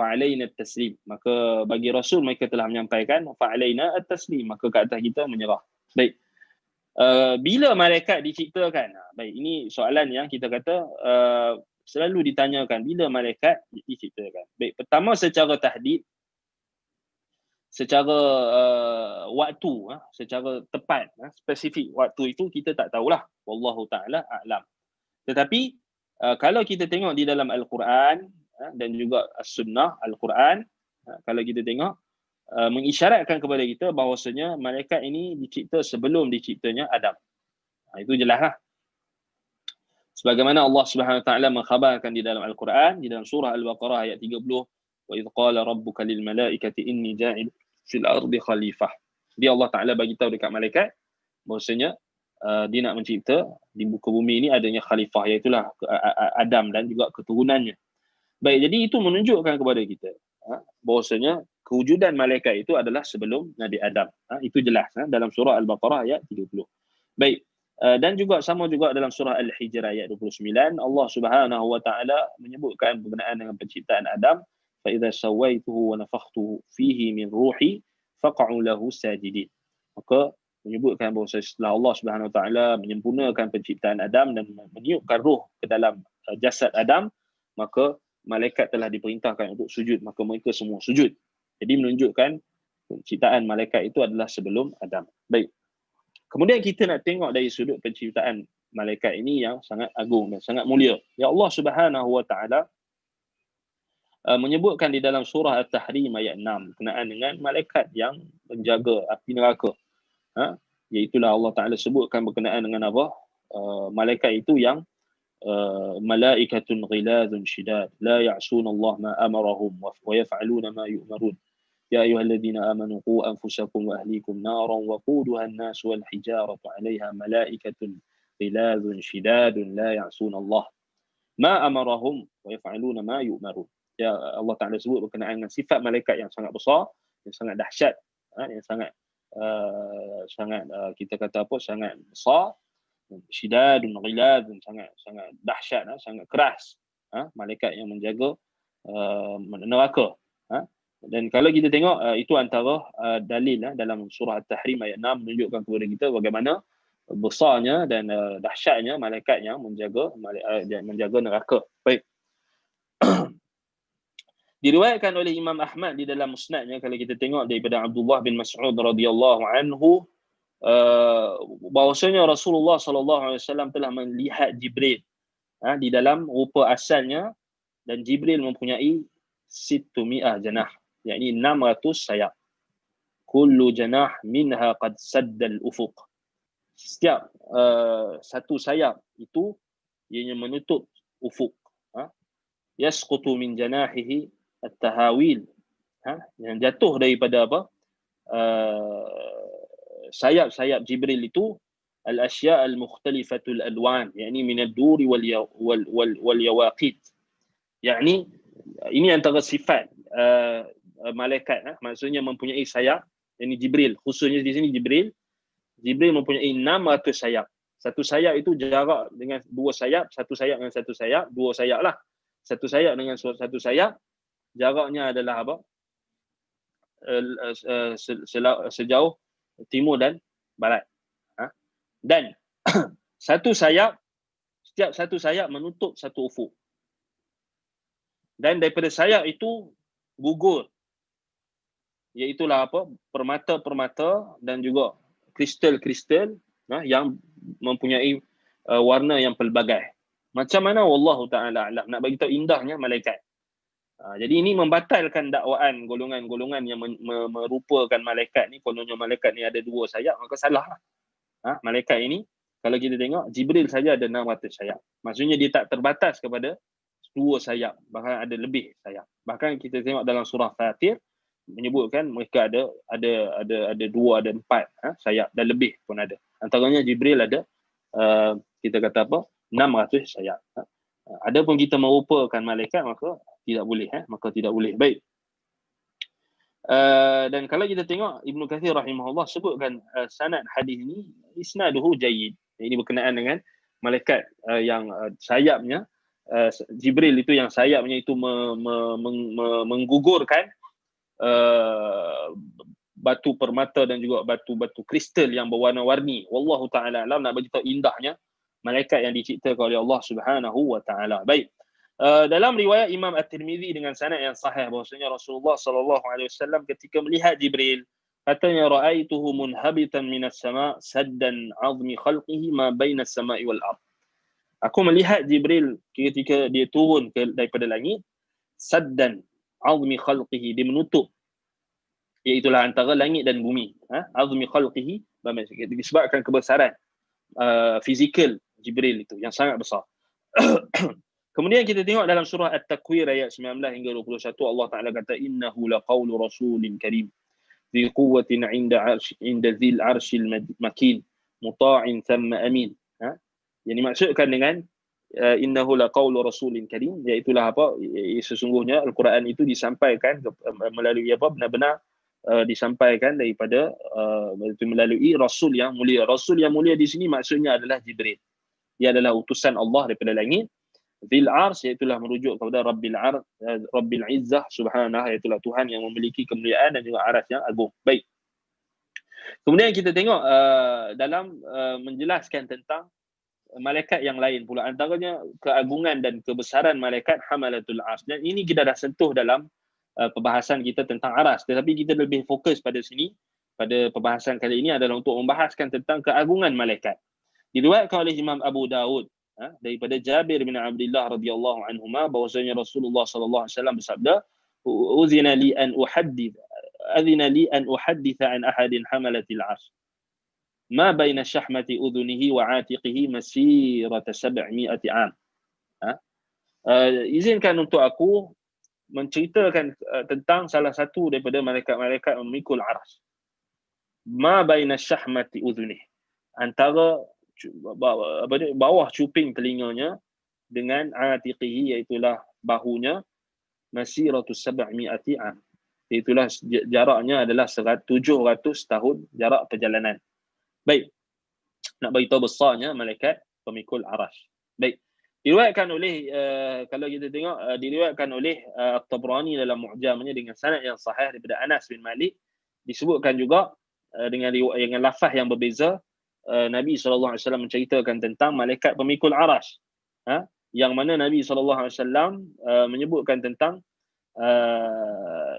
fa'alaina taslim. Maka bagi Rasul mereka telah menyampaikan, fa'alaina at-taslim, maka ke atas kita menyerah. Baik. Bila malaikat diciptakan? Baik, ini soalan yang kita kata selalu ditanyakan, bila malaikat diciptakan. Baik, pertama secara tahdid, secara waktu, secara tepat, spesifik waktu itu kita tak tahulah. Wallahu ta'ala a'lam. Tetapi kalau kita tengok di dalam Al-Quran dan juga As-Sunnah, Al-Quran, kalau kita tengok mengisyaratkan kepada kita bahawasanya malaikat ini dicipta sebelum diciptanya Adam. Itu jelaslah. Sebagaimana Allah Subhanahu Wa Taala mengkhabarkan di dalam Al-Quran, di dalam surah Al-Baqarah ayat 30, wa idh qala rabbuka lil malaikati inni ja'il fil ardi khalifah. Dia Allah Taala bagi tahu dekat malaikat bahawasanya dia nak mencipta di muka bumi ini adanya khalifah, iaitulah Adam dan juga keturunannya. Baik, jadi itu menunjukkan kepada kita bahwasanya kewujudan malaikat itu adalah sebelum Nabi Adam. Itu jelas dalam surah Al-Baqarah ayat 30. Baik, dan juga sama juga dalam surah Al-Hijr ayat 29, Allah Subhanahu wa taala menyebutkan berkenaan dengan penciptaan Adam, fa idza sawaituhu wa nafakhtu fihi min ruhi faq'u lahu sajidin. Maka menyebutkan bahawa setelah Allah Subhanahu wa taala menyempurnakan penciptaan Adam dan meniupkan roh ke dalam jasad Adam, maka malaikat telah diperintahkan untuk sujud, maka mereka semua sujud. Jadi menunjukkan penciptaan malaikat itu adalah sebelum Adam. Baik. Kemudian kita nak tengok dari sudut penciptaan malaikat ini yang sangat agung dan sangat mulia. Ya Allah Subhanahu wa taala menyebutkan di dalam surah At-Tahrim ayat 6 berkenaan dengan malaikat yang menjaga api neraka. Iaitulah Allah Taala sebutkan berkenaan dengan apa? Malaikat itu yang malaikatun ghilazun shidad la ya'suna Allah ma amarahum wa yaf'aluna ma yu'marun. Ya ayyuhalladzina amanu qu anfusakum wa ahlikum naran wa quduha an-nas wal hijaratu 'alayha malaikatun ghilazun shidadun la ya'suna Allah ma amarahum wa yaf'aluna ma yu'marun. Ya, Allah Taala sebut berkenaan dengan sifat malaikat yang sangat besar, yang sangat dahsyat, yang sangat kita kata apa, sangat besar, syidadun ghilazun, sangat dahsyat, sangat keras, malaikat yang menjaga neraka. Dan kalau kita tengok itu antara dalil dalam surah At-Tahrim ayat 6 menunjukkan kepada kita bagaimana besarnya dan dahsyatnya malaikat yang menjaga neraka. Baik. Diriwayatkan oleh Imam Ahmad di dalam musnadnya, kalau kita tengok daripada Abdullah bin Mas'ud radhiyallahu anhu, bahwasanya Rasulullah sallallahu alaihi wasallam telah melihat Jibril di dalam rupa asalnya, dan Jibril mempunyai 600 janah, yakni 600 sayap. Kullu janah minha qad sadda al-ufuq. Setiap satu sayap itu ianya menutup ufuk. Yasqutu min janahihi at-tahawil, yang jatuh daripada apa, sayap-sayap Jibril itu al-asya' al-mukhtalifatul alwan, yakni min ad-duri wal yawaqit. Yakni ini antara sifat malaikat, maksudnya mempunyai sayap, yakni Jibril, khususnya di sini Jibril mempunyai 600 sayap. Satu sayap itu jarak dengan dua sayap, satu sayap dengan satu sayap, dua sayap lah. Satu sayap dengan satu sayap, jaraknya adalah apa? Sejauh timur dan barat. Dan setiap satu sayap menutup satu ufuk. Dan daripada sayap itu gugur, iaitulah apa? Permata-permata dan juga kristal-kristal yang mempunyai warna yang pelbagai. Macam mana wallahu ta'ala alam, nak bagi tahu indahnya malaikat. Jadi ini membatalkan dakwaan golongan-golongan yang merupakan malaikat ni, kononnya malaikat ni ada dua sayap, maka salah. Malaikat ini, kalau kita tengok, Jibril saja ada 600 sayap. Maksudnya dia tak terbatas kepada dua sayap, bahkan ada lebih sayap. Bahkan kita tengok dalam surah Fatir menyebutkan mereka ada dua, ada 4 sayap dan lebih pun ada. Antaranya Jibril ada kita kata apa, 600 sayap. Adapun kita merupakan malaikat, maka tidak boleh, maka tidak boleh. Baik. Dan kalau kita tengok Ibnu Katsir rahimahullah sebutkan sanad hadis ini isnaduhu jayyid. Ini berkenaan dengan malaikat yang sayapnya Jibril itu, yang sayapnya itu menggugurkan batu permata dan juga batu-batu kristal yang berwarna-warni. Wallahu ta'ala alam, nak bagi tahu indahnya malaikat yang diciptakan oleh Allah Subhanahu wa ta'ala. Baik. Dalam riwayat Imam At-Tirmizi dengan sanad yang sahih, bahwasanya Rasulullah sallallahu alaihi wasallam ketika melihat Jibril, katanya ra'aituhu munhabitan minas sama' saddan 'azmi khalqihi ma baina as-sama'i wal ard. Aku melihat Jibril ketika dia turun daripada langit, saddan 'azmi khalqihi, dia menutup, iaitulah antara langit dan bumi. 'Azmi khalqihi disebabkan kebesaran fizikal Jibril itu yang sangat besar. Kemudian kita tengok dalam surah At-Takwir ayat 19 hingga 21, Allah Ta'ala kata innahu laqawlu rasulin karim dhi quwwatin 'inda dhil arshil makin muta'in thumma amin. Yang dimaksudkan dengan innahu laqaulu rasulin karim, iaitu apa, sesungguhnya Al-Quran itu disampaikan melalui apa, benar-benar disampaikan daripada melalui rasul yang mulia. Rasul yang mulia di sini maksudnya adalah Jibril. Dia adalah utusan Allah daripada langit. Zil Ars, iaitulah merujuk kepada Rabbil Izzah subhanahu, iaitulah Tuhan yang memiliki kemuliaan dan juga aras yang agung. Baik. Kemudian kita tengok dalam menjelaskan tentang malaikat yang lain pula, antaranya keagungan dan kebesaran malaikat Hamalatul Ars. Dan ini kita dah sentuh dalam perbahasan kita tentang aras, tetapi kita lebih fokus pada sini, pada perbahasan kali ini adalah untuk membahaskan tentang keagungan malaikat. Diriwayatkan oleh Imam Abu Daud daripada Jabir bin Abdullah radhiyallahu anhuma bahwasanya Rasulullah sallallahu alaihi wasallam bersabda, "Uzina li an uhadditha an ahadin hamalatil ars. Ma baina syahmati udhunihi wa atiqihi masirata 700 am." Izinkan untuk aku menceritakan tentang salah satu daripada malaikat-malaikat memikul aras. Ma baina syahmati udhunihi, antara bawah cuping telinganya dengan atiqihi, iaitulah bahunya, masiratu 700 am, iaitulah jaraknya adalah 700 tahun jarak perjalanan. Baik, nak beritahu besarnya malaikat pemikul aras. Baik, diriwayatkan oleh kalau kita tengok diriwayatkan oleh At-Tabrani dalam Mu'jamnya dengan sanad yang sahih daripada Anas bin Malik, disebutkan juga dengan lafaz yang berbeza. Nabi SAW menceritakan tentang malaikat pemikul aras, yang mana Nabi SAW menyebutkan tentang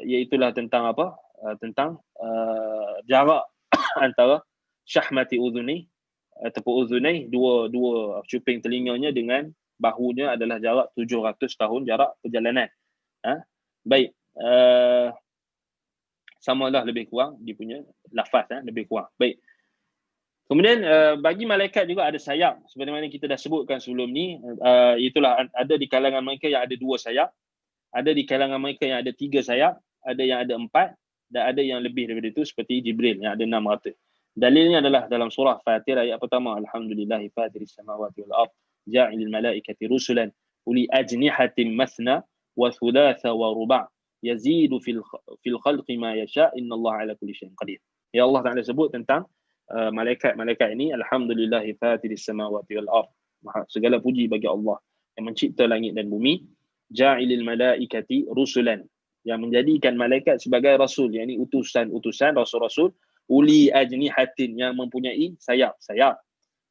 iaitulah tentang apa, tentang jarak antara syahmati udhuni ataupun udhunai, dua cuping telinganya dengan bahunya adalah jarak 700 tahun jarak perjalanan. Baik, samalah lebih kurang dia punya lafaz, lebih kurang. Baik. Kemudian bagi malaikat juga ada sayap, seperti mana kita dah sebutkan sebelum ni. Itulah ada di kalangan mereka yang ada 2 sayap, ada di kalangan mereka yang ada 3 sayap, ada yang ada 4, dan ada yang lebih daripada itu seperti Jibril yang ada 600. Dalilnya adalah dalam surah Fatir ayat pertama, Alhamdulillahi fatiris samawati wal ard ja'ilil malaikati rusulan uli ajnihatin mathna wa thulatha wa ruba' yazidu fil khalqi ma yasha innallaha ala kulli syai'in qadir. Ya Allah Taala sebut tentang malaikat-malaikat ini, Alhamdulillahi fatiris samawati wal ard, segala puji bagi Allah yang mencipta langit dan bumi, ja'ilil malaikati rusulan, yang menjadikan malaikat sebagai rasul, yakni utusan rasul-rasul, uli ajnihatin, yang mempunyai sayap,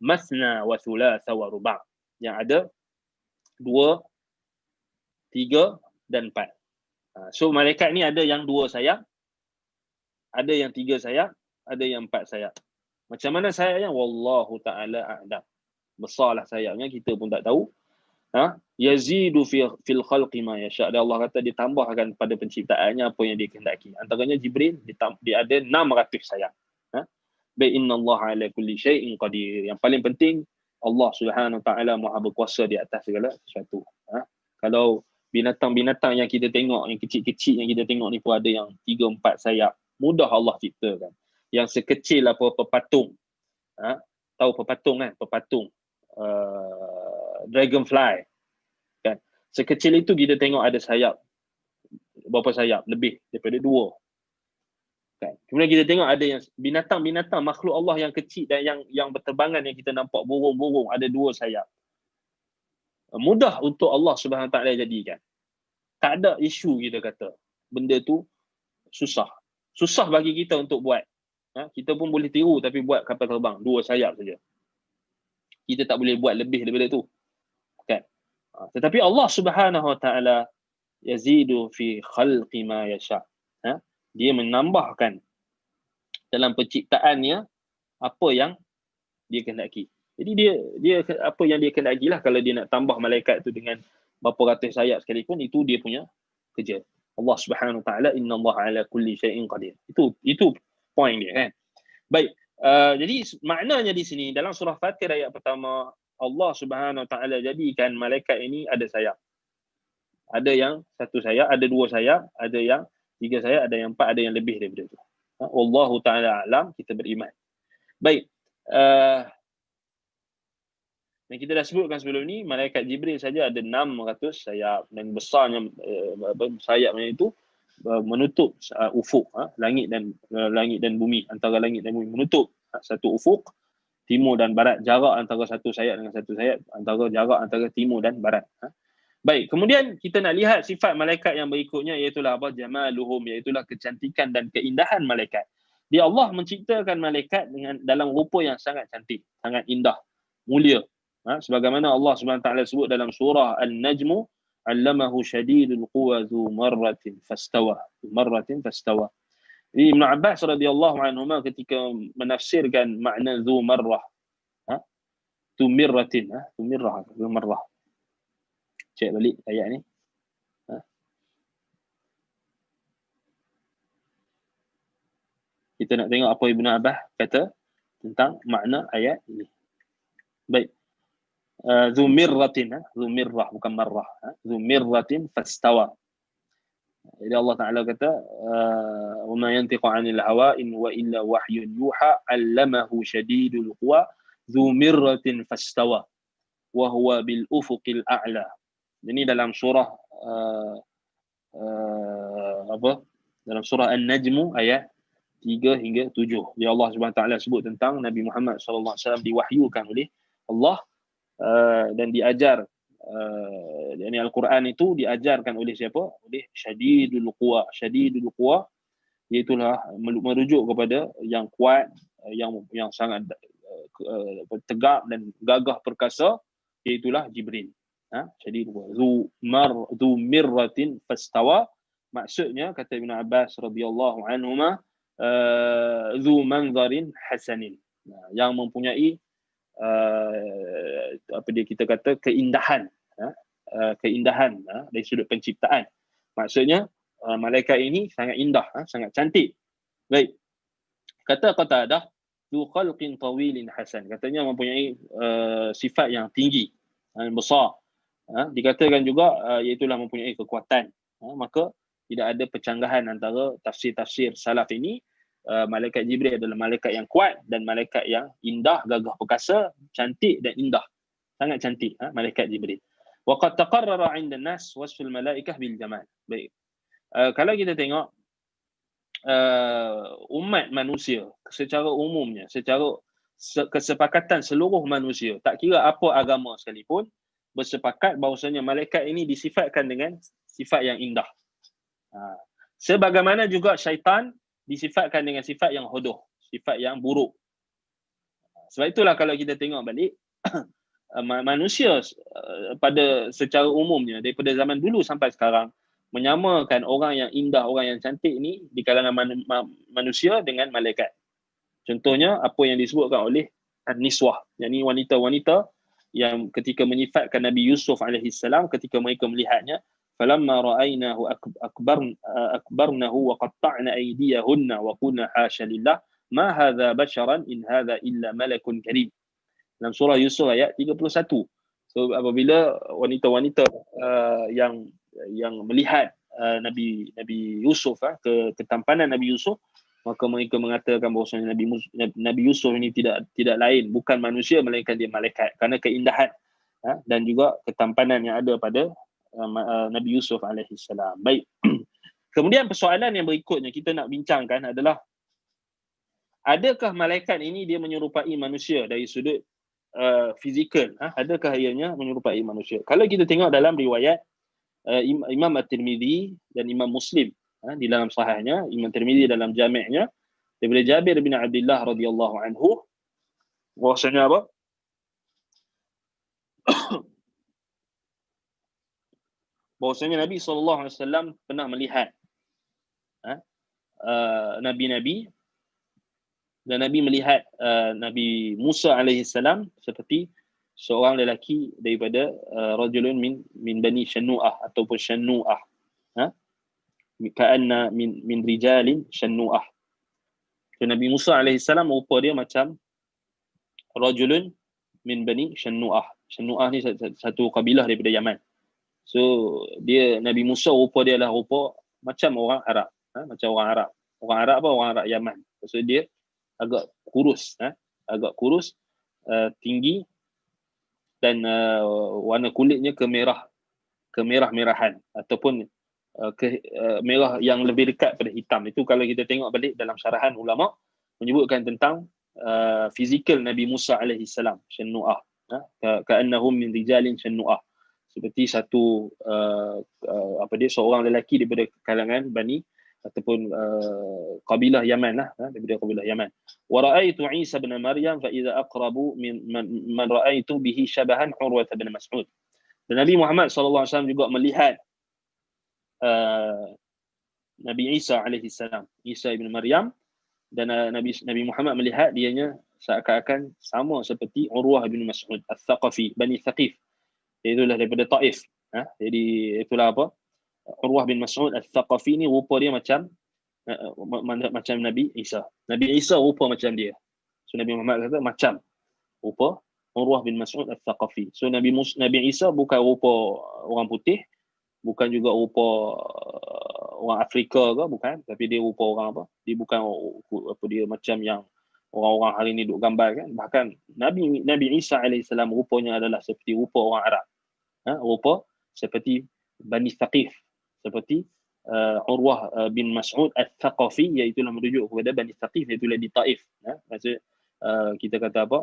masna wa thulatha wa ruba', yang ada 2, 3 dan 4. So malaikat ni ada yang 2 sayap, ada yang 3 sayap, ada yang 4 sayap. Macam mana sayapnya? Wallahu ta'ala a'lam. Besarlah sayapnya, kita pun tak tahu. Yazidu fil khalqi ma yasha'. Dan Allah kata dia tambahkan pada penciptaannya apa yang dia kehendaki. Antaranya Jibril, dia ada 600 sayap. Baik, innallaha ala kulli syai'in qadir. Yang paling penting, Allah Subhanahu ta'ala Maha berkuasa di atas segala sesuatu. Kalau binatang-binatang yang kita tengok, yang kecil-kecil yang kita tengok ni pun ada yang 3-4 sayap. Mudah Allah ciptakan. Yang sekecil apa, pepatung. Tahu pepatung kan? Pepatung. Dragonfly. Kan? Sekecil itu kita tengok ada sayap. Berapa sayap? Lebih daripada 2. Kan? Kemudian kita tengok ada yang binatang-binatang, makhluk Allah yang kecil dan yang berterbangan, yang kita nampak burung-burung, ada 2 sayap. Mudah untuk Allah Subhanahu Taala jadikan. Tak ada isu kita kata. Benda tu susah. Susah bagi kita untuk buat. Kita pun boleh tiru tapi buat kapal terbang 2 sayap saja. Kita tak boleh buat lebih daripada tu. Kan? Tetapi Allah Subhanahu Taala yazidu fi khalqi ma yasha'. Dia menambahkan dalam penciptaannya apa yang dia kehendaki. Jadi dia apa yang dia kehendaki lah. Kalau dia nak tambah malaikat tu dengan berapa ratus sayap sekalipun, itu dia punya kerja. Allah Subhanahu Taala, innallaha ala kulli syai'in qadir. Itu point dia kan. Baik, jadi maknanya di sini dalam surah Fatir ayat pertama, Allah Subhanahu Taala jadikan malaikat ini ada sayap. Ada yang 1 sayap, ada 2 sayap, ada yang 3 sayap, ada yang 4, ada yang lebih daripada itu. Wallahu ta'ala alam, kita beriman. Baik, Dan kita dah sebutkan sebelum ni, malaikat Jibril saja ada 600 sayap, dan besarnya sayapnya itu menutup ufuk, langit dan bumi, antara langit dan bumi, menutup satu ufuk timur dan barat, jarak antara satu sayap dengan satu sayap, jarak antara timur dan barat. Baik, kemudian kita nak lihat sifat malaikat yang berikutnya, iaitulah apa? Jamaluhum, iaitulah kecantikan dan keindahan malaikat. Dia Allah menciptakan malaikat dalam rupa yang sangat cantik, sangat indah, mulia. Sebagaimana Allah Subhanahu Wa Taala sebut dalam surah An-Najm, allamahu shadidul quwa dzu marratin fastawa. Jadi Ibn Abbas radhiyallahu anhuma ketika menafsirkan makna dzu marrah, tu mirrah. Cek balik ayat ni. Kita nak tengok apa Ibn Abbas kata tentang makna ayat ini. Baik. Dzu mirrah bukan marrah. Dzu mirratin fastawa. Jadi Allah Taala kata, wa ma yantiqu 'anil hawa in huwa illa wahyun yuha 'allamahu shadidul quwa dzu mirratin fastawa wa huwa bil ufuqil a'la. Ini dalam surah dalam surah An-Najm ayat 3 hingga 7. Dia Allah Subhanahu Taala sebut tentang Nabi Muhammad sallallahu alaihi wasallam diwahyukan oleh Allah dan diajar, yakni Al-Quran itu diajarkan oleh siapa? Oleh Syadidul Quwa, iaitulah merujuk kepada yang kuat, yang sangat tegak dan gagah perkasa, iaitulah Jibril. Syadidul Quwa. Dzu mirratin fastawa, maksudnya kata Ibn Abbas radhiyallahu anhuma, dzu manzarin hasanin, yang mempunyai kita kata keindahan, dari sudut penciptaan. Maksudnya malaikat ini sangat indah, sangat cantik. Baik. Kata Qatadah, dzu khalqin tawilin hasan, katanya mempunyai sifat yang tinggi, besar. Dikatakan juga iaitulah mempunyai kekuatan. Maka tidak ada percanggahan antara tafsir-tafsir salaf ini. Malaikat Jibril adalah malaikat yang kuat dan malaikat yang indah, gagah perkasa, cantik dan indah. Sangat cantik malaikat Jibril. Wa qad taqarrara 'inda an-nas wasful malaikah bil jamal. Baik. Kalau kita tengok umat manusia secara umumnya, secara kesepakatan seluruh manusia, tak kira apa agama sekalipun, bersepakat bahawasanya malaikat ini disifatkan dengan sifat yang indah. Sebagaimana juga syaitan disifatkan dengan sifat yang hodoh, sifat yang buruk. Sebab itulah kalau kita tengok balik, manusia pada secara umumnya daripada zaman dulu sampai sekarang menyamakan orang yang indah, orang yang cantik ni di kalangan manusia dengan malaikat. Contohnya apa yang disebutkan oleh An-Niswah, yakni wanita-wanita yang ketika menyifatkan Nabi Yusuf alaihissalam, ketika mereka melihatnya, falamma ra'aynahu akbarnahu wa qatta'na aydiyahunna wa qulna hasya lillah ma hadha basharan in hadha illa malakun karim. Dalam surah Yusuf ayat 31. So apabila wanita-wanita yang melihat Nabi Yusuf, ketampanan Nabi Yusuf, maka mereka mengatakan bahawa Nabi Yusuf ini tidak lain, bukan manusia melainkan dia malaikat, kerana keindahan dan juga ketampanan yang ada pada Nabi Yusuf alaihissalam. Baik. Kemudian persoalan yang berikutnya kita nak bincangkan adalah, adakah malaikat ini dia menyerupai manusia dari sudut fizikal? Adakah ianya menyerupai manusia? Kalau kita tengok dalam riwayat Imam At-Tirmidzi dan Imam Muslim di dalam sahihnya, Imam Tirmidzi dalam jami'-nya, daripada Jabir bin Abdullah radhiyallahu anhu, bahwasanya apa? Bahwasanya Nabi SAW pernah melihat nabi-nabi, dan Nabi melihat Nabi Musa alaihissalam seperti seorang lelaki daripada rajulun min bani Shannu'ah ataupun Shannu'ah, ka'anna min rijalin Shannu'ah. So, Nabi Musa alaihissalam rupa dia macam rajulun min bani Shannu'ah. Shannu'ah ni satu kabilah daripada Yaman. So dia, Nabi Musa rupa dia adalah rupa macam orang Arab, macam orang Arab. Orang Arab apa? Orang Arab Yaman. So dia agak kurus, agak kurus, tinggi, dan warna kulitnya kemerah-merahan ataupun merah yang lebih dekat pada hitam. Itu kalau kita tengok balik dalam syarahan ulama menyebutkan tentang fizikal Nabi Musa alaihi salam, syannu'ah, ka'annahum min rijalin syannu'ah, seperti satu seorang lelaki daripada kalangan Bani ataupun kabilah Yaman lah, daripada kabilah Yaman. Wa ra'aitu Isa bin Maryam fa idza aqrabu min man ra'aitu bihi syabahan Urwah bin Mas'ud. Dan Nabi Muhammad sallallahu alaihi wasallam juga melihat Nabi Isa alaihi salam, Isa ibn Maryam, dan Nabi Muhammad melihat dianya seakan-akan sama seperti Urwah bin Mas'ud Al-Thaqafi, Bani Thaqif. Itulah daripada Taif. Jadi itulah apa? Urwah bin Mas'ud Al-Thaqafi ni rupa dia macam Nabi Isa. Nabi Isa rupa macam dia. So Nabi Muhammad kata macam rupa Urwah bin Mas'ud Al-Thaqafi. So Nabi Isa bukan rupa orang putih, bukan juga rupa orang Afrika ke, bukan, tapi dia rupa orang apa? Dia bukan dia macam yang orang-orang hari ni duk gambar kan. Bahkan Nabi Isa alaihissalam rupanya adalah seperti rupa orang Arab. Rupa seperti Bani Thaqif, seperti Urwah bin Mas'ud Al-Thaqafi, iaitu merujuk kepada Bani Thaqif, iaitu di Taif. Maksud kita kata apa?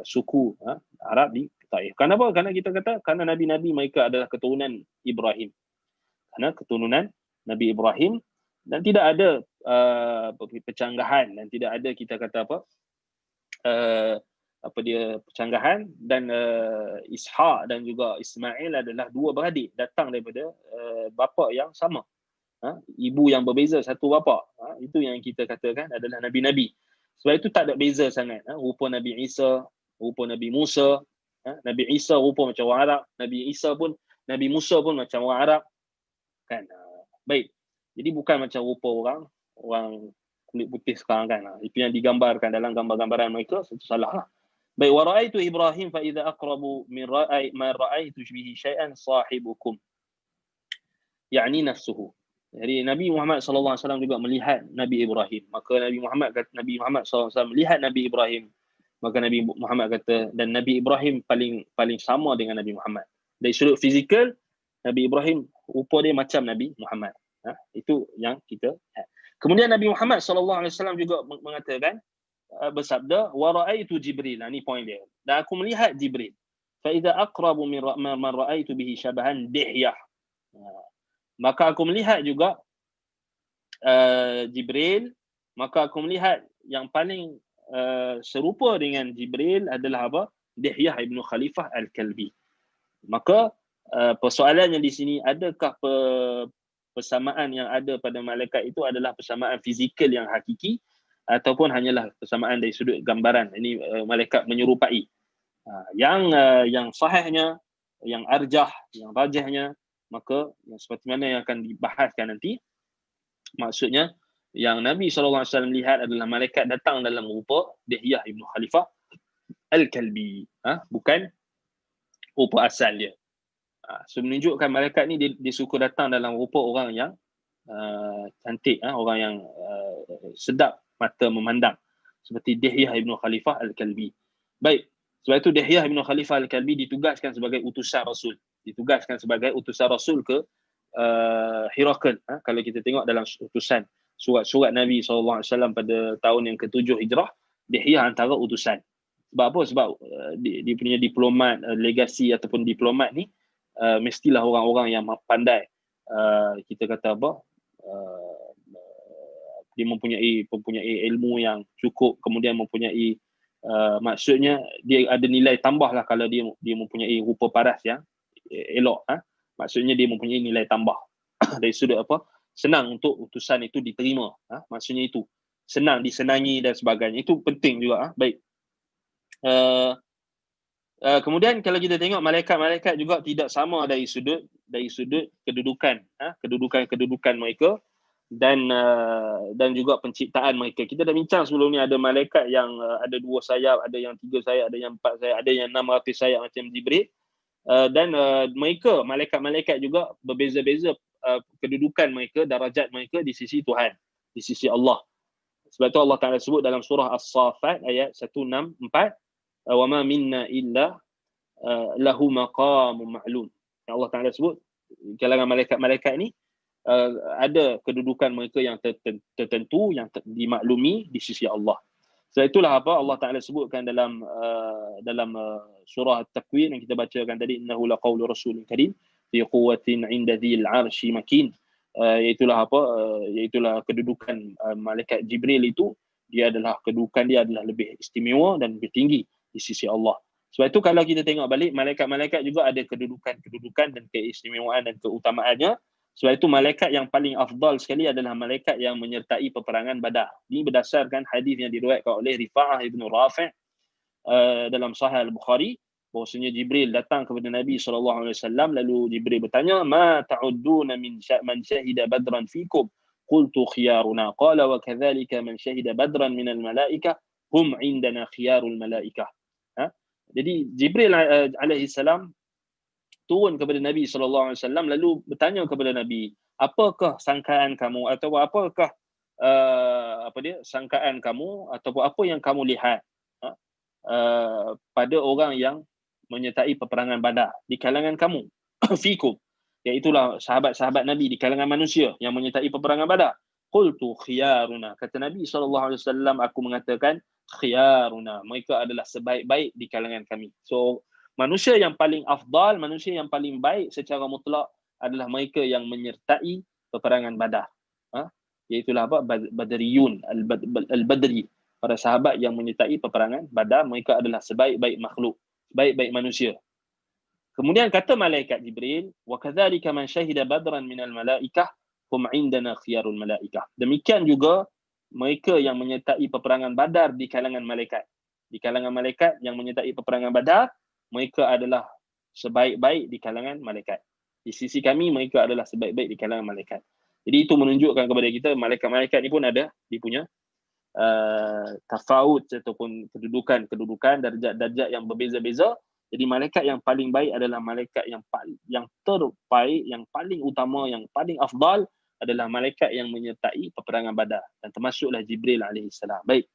Suku Arab di Taif. Kenapa? Kerana kita kata kerana nabi-nabi mereka adalah keturunan Ibrahim. Kerana keturunan Nabi Ibrahim, dan tidak ada percanggahan, dan tidak ada kita kata percanggahan, dan Ishaq dan juga Ismail adalah dua beradik datang daripada bapa yang sama, ibu yang berbeza satu bapa. Itu yang kita katakan adalah nabi-nabi. Sebab itu tak ada beza sangat. Rupa Nabi Isa, rupa Nabi Musa. Nabi Isa rupa macam orang Arab, Nabi Musa pun macam orang Arab kan. Baik, jadi bukan macam rupa orang kulit putih sekarang kan. Itu yang digambarkan dalam gambar-gambaran mereka, itu salah lah. Baik, wa ra'aitu Ibrahim fa idza aqrabu min ma ra'aitu bihi syai'an sahibukum, yakni nafsuhu. Jadi Nabi Muhammad sallallahu alaihi wasallam juga melihat Nabi Ibrahim. Maka Nabi Muhammad sallallahu alaihi wasallam melihat Nabi Ibrahim. Maka Nabi Muhammad kata, dan Nabi Ibrahim paling sama dengan Nabi Muhammad. Dari sudut fizikal, Nabi Ibrahim rupa dia macam Nabi Muhammad. Itu yang kita. Kemudian Nabi Muhammad sallallahu alaihi wasallam juga mengatakan, bersabda, wa ra'aitu Jibril. Ini poin dia. Dan aku melihat Jibril. Fa idza aqrabu min man ra'aitu bihi syabahan Dihyah. Maka aku melihat juga Jibril. Maka aku melihat yang paling serupa dengan Jibril adalah apa? Dihyah ibn Khalifah Al-Kalbi. Maka persoalannya di sini, adakah persamaan yang ada pada malaikat itu adalah persamaan fizikal yang hakiki, ataupun hanyalah persamaan dari sudut gambaran? Ini malaikat menyerupai. Yang sahihnya, yang arjah, yang rajahnya, maka yang seperti mana yang akan dibahaskan nanti, maksudnya yang Nabi SAW lihat adalah malaikat datang dalam rupa Dihyah ibn Khalifah Al-Kalbi, bukan rupa asal dia. So menunjukkan malaikat ni dia suka datang dalam rupa orang yang cantik, orang yang sedap mata memandang, seperti Dihyah ibn Khalifah Al-Kalbi. Baik, sebab itu Dihyah ibn Khalifah Al-Kalbi ditugaskan sebagai utusan Rasul. Ditugaskan sebagai utusan Rasul ke Herakl. Kalau kita tengok dalam utusan surat-surat Nabi SAW pada tahun yang ke-7 Hijrah, Dihyah antara utusan. Sebab apa? Sebab dia punya diplomat, legasi ataupun diplomat ni mestilah orang-orang yang pandai, kita kata apa, dia mempunyai ilmu yang cukup, kemudian mempunyai maksudnya dia ada nilai tambah lah kalau dia mempunyai rupa paras yang elok. Maksudnya dia mempunyai nilai tambah dari sudut apa, senang untuk utusan itu diterima. Maksudnya itu senang disenangi dan sebagainya. Itu penting juga. Baik. Kemudian kalau kita tengok malaikat-malaikat juga tidak sama dari sudut kedudukan mereka dan juga penciptaan mereka. Kita dah bincang sebelum ni, ada malaikat yang ada 2 sayap, ada yang 3 sayap, ada yang 4 sayap, ada yang 600 sayap macam Jibril. Dan mereka, malaikat-malaikat juga berbeza-beza kedudukan mereka, darajat mereka di sisi Tuhan, di sisi Allah. Sebab tu Allah Ta'ala sebut dalam surah As-Saffat ayat 164, wa ma minna illa lahu maqamun ma'lum. Yang Allah Ta'ala sebut kalangan malaikat-malaikat ni ada kedudukan mereka yang tertentu, yang dimaklumi di sisi Allah. Sebab itulah apa Allah Ta'ala sebutkan dalam surah At-Takwir yang kita bacakan tadi, innahu laqawlu rasulin karim fi quwwatin 'inda dzil 'arsy makin. Iaitulah kedudukan malaikat Jibril itu, dia adalah kedudukan dia adalah lebih istimewa dan lebih tinggi di sisi Allah. Sebab itu kalau kita tengok balik, malaikat-malaikat juga ada kedudukan dan keistimewaan dan keutamaannya. Sebab itu malaikat yang paling afdal sekali adalah malaikat yang menyertai peperangan Badar. Ini berdasarkan hadis yang diriwayatkan oleh Rifa'ah ibn Rafi' dalam Sahih Al-Bukhari, bahwasanya Jibril datang kepada Nabi SAW, lalu Jibril bertanya, ma ta'udduna man syahida badran fikum? Qultu khiyaruna. Qala wa kadzalika man syahida badran minal malaikah hum indana khiyarul malaikah. Jadi Jibril alaihi salam turun kepada Nabi SAW lalu bertanya kepada Nabi, apakah sangkaan kamu atau apakah sangkaan kamu ataupun apa yang kamu lihat pada orang yang menyertai peperangan Badar di kalangan kamu fikum, iaitulah sahabat-sahabat Nabi di kalangan manusia yang menyertai peperangan Badar. Qultu khiyaruna, kata Nabi SAW, aku mengatakan khiyaruna, mereka adalah sebaik-baik di kalangan kami. So manusia yang paling afdal, manusia yang paling baik secara mutlak adalah mereka yang menyertai peperangan Badar. Iaitulah apa? Badriyun, al-Badri, para sahabat yang menyertai peperangan Badar, mereka adalah sebaik-baik makhluk, sebaik-baik manusia. Kemudian kata malaikat Jibril, wa kadzalika man syahida badran minal malaikah hum indana khiyarul malaikah. Demikian juga mereka yang menyertai peperangan Badar di kalangan malaikat. Di kalangan malaikat yang menyertai peperangan Badar, mereka adalah sebaik-baik di kalangan malaikat. Di sisi kami, mereka adalah sebaik-baik di kalangan malaikat. Jadi itu menunjukkan kepada kita, malaikat-malaikat ni pun ada, dia punya tafawut ataupun kedudukan, darjat yang berbeza-beza. Jadi malaikat yang paling baik adalah malaikat yang terbaik, yang paling utama, yang paling afdal adalah malaikat yang menyertai peperangan Badar, dan termasuklah Jibril alaihissalam. Baik.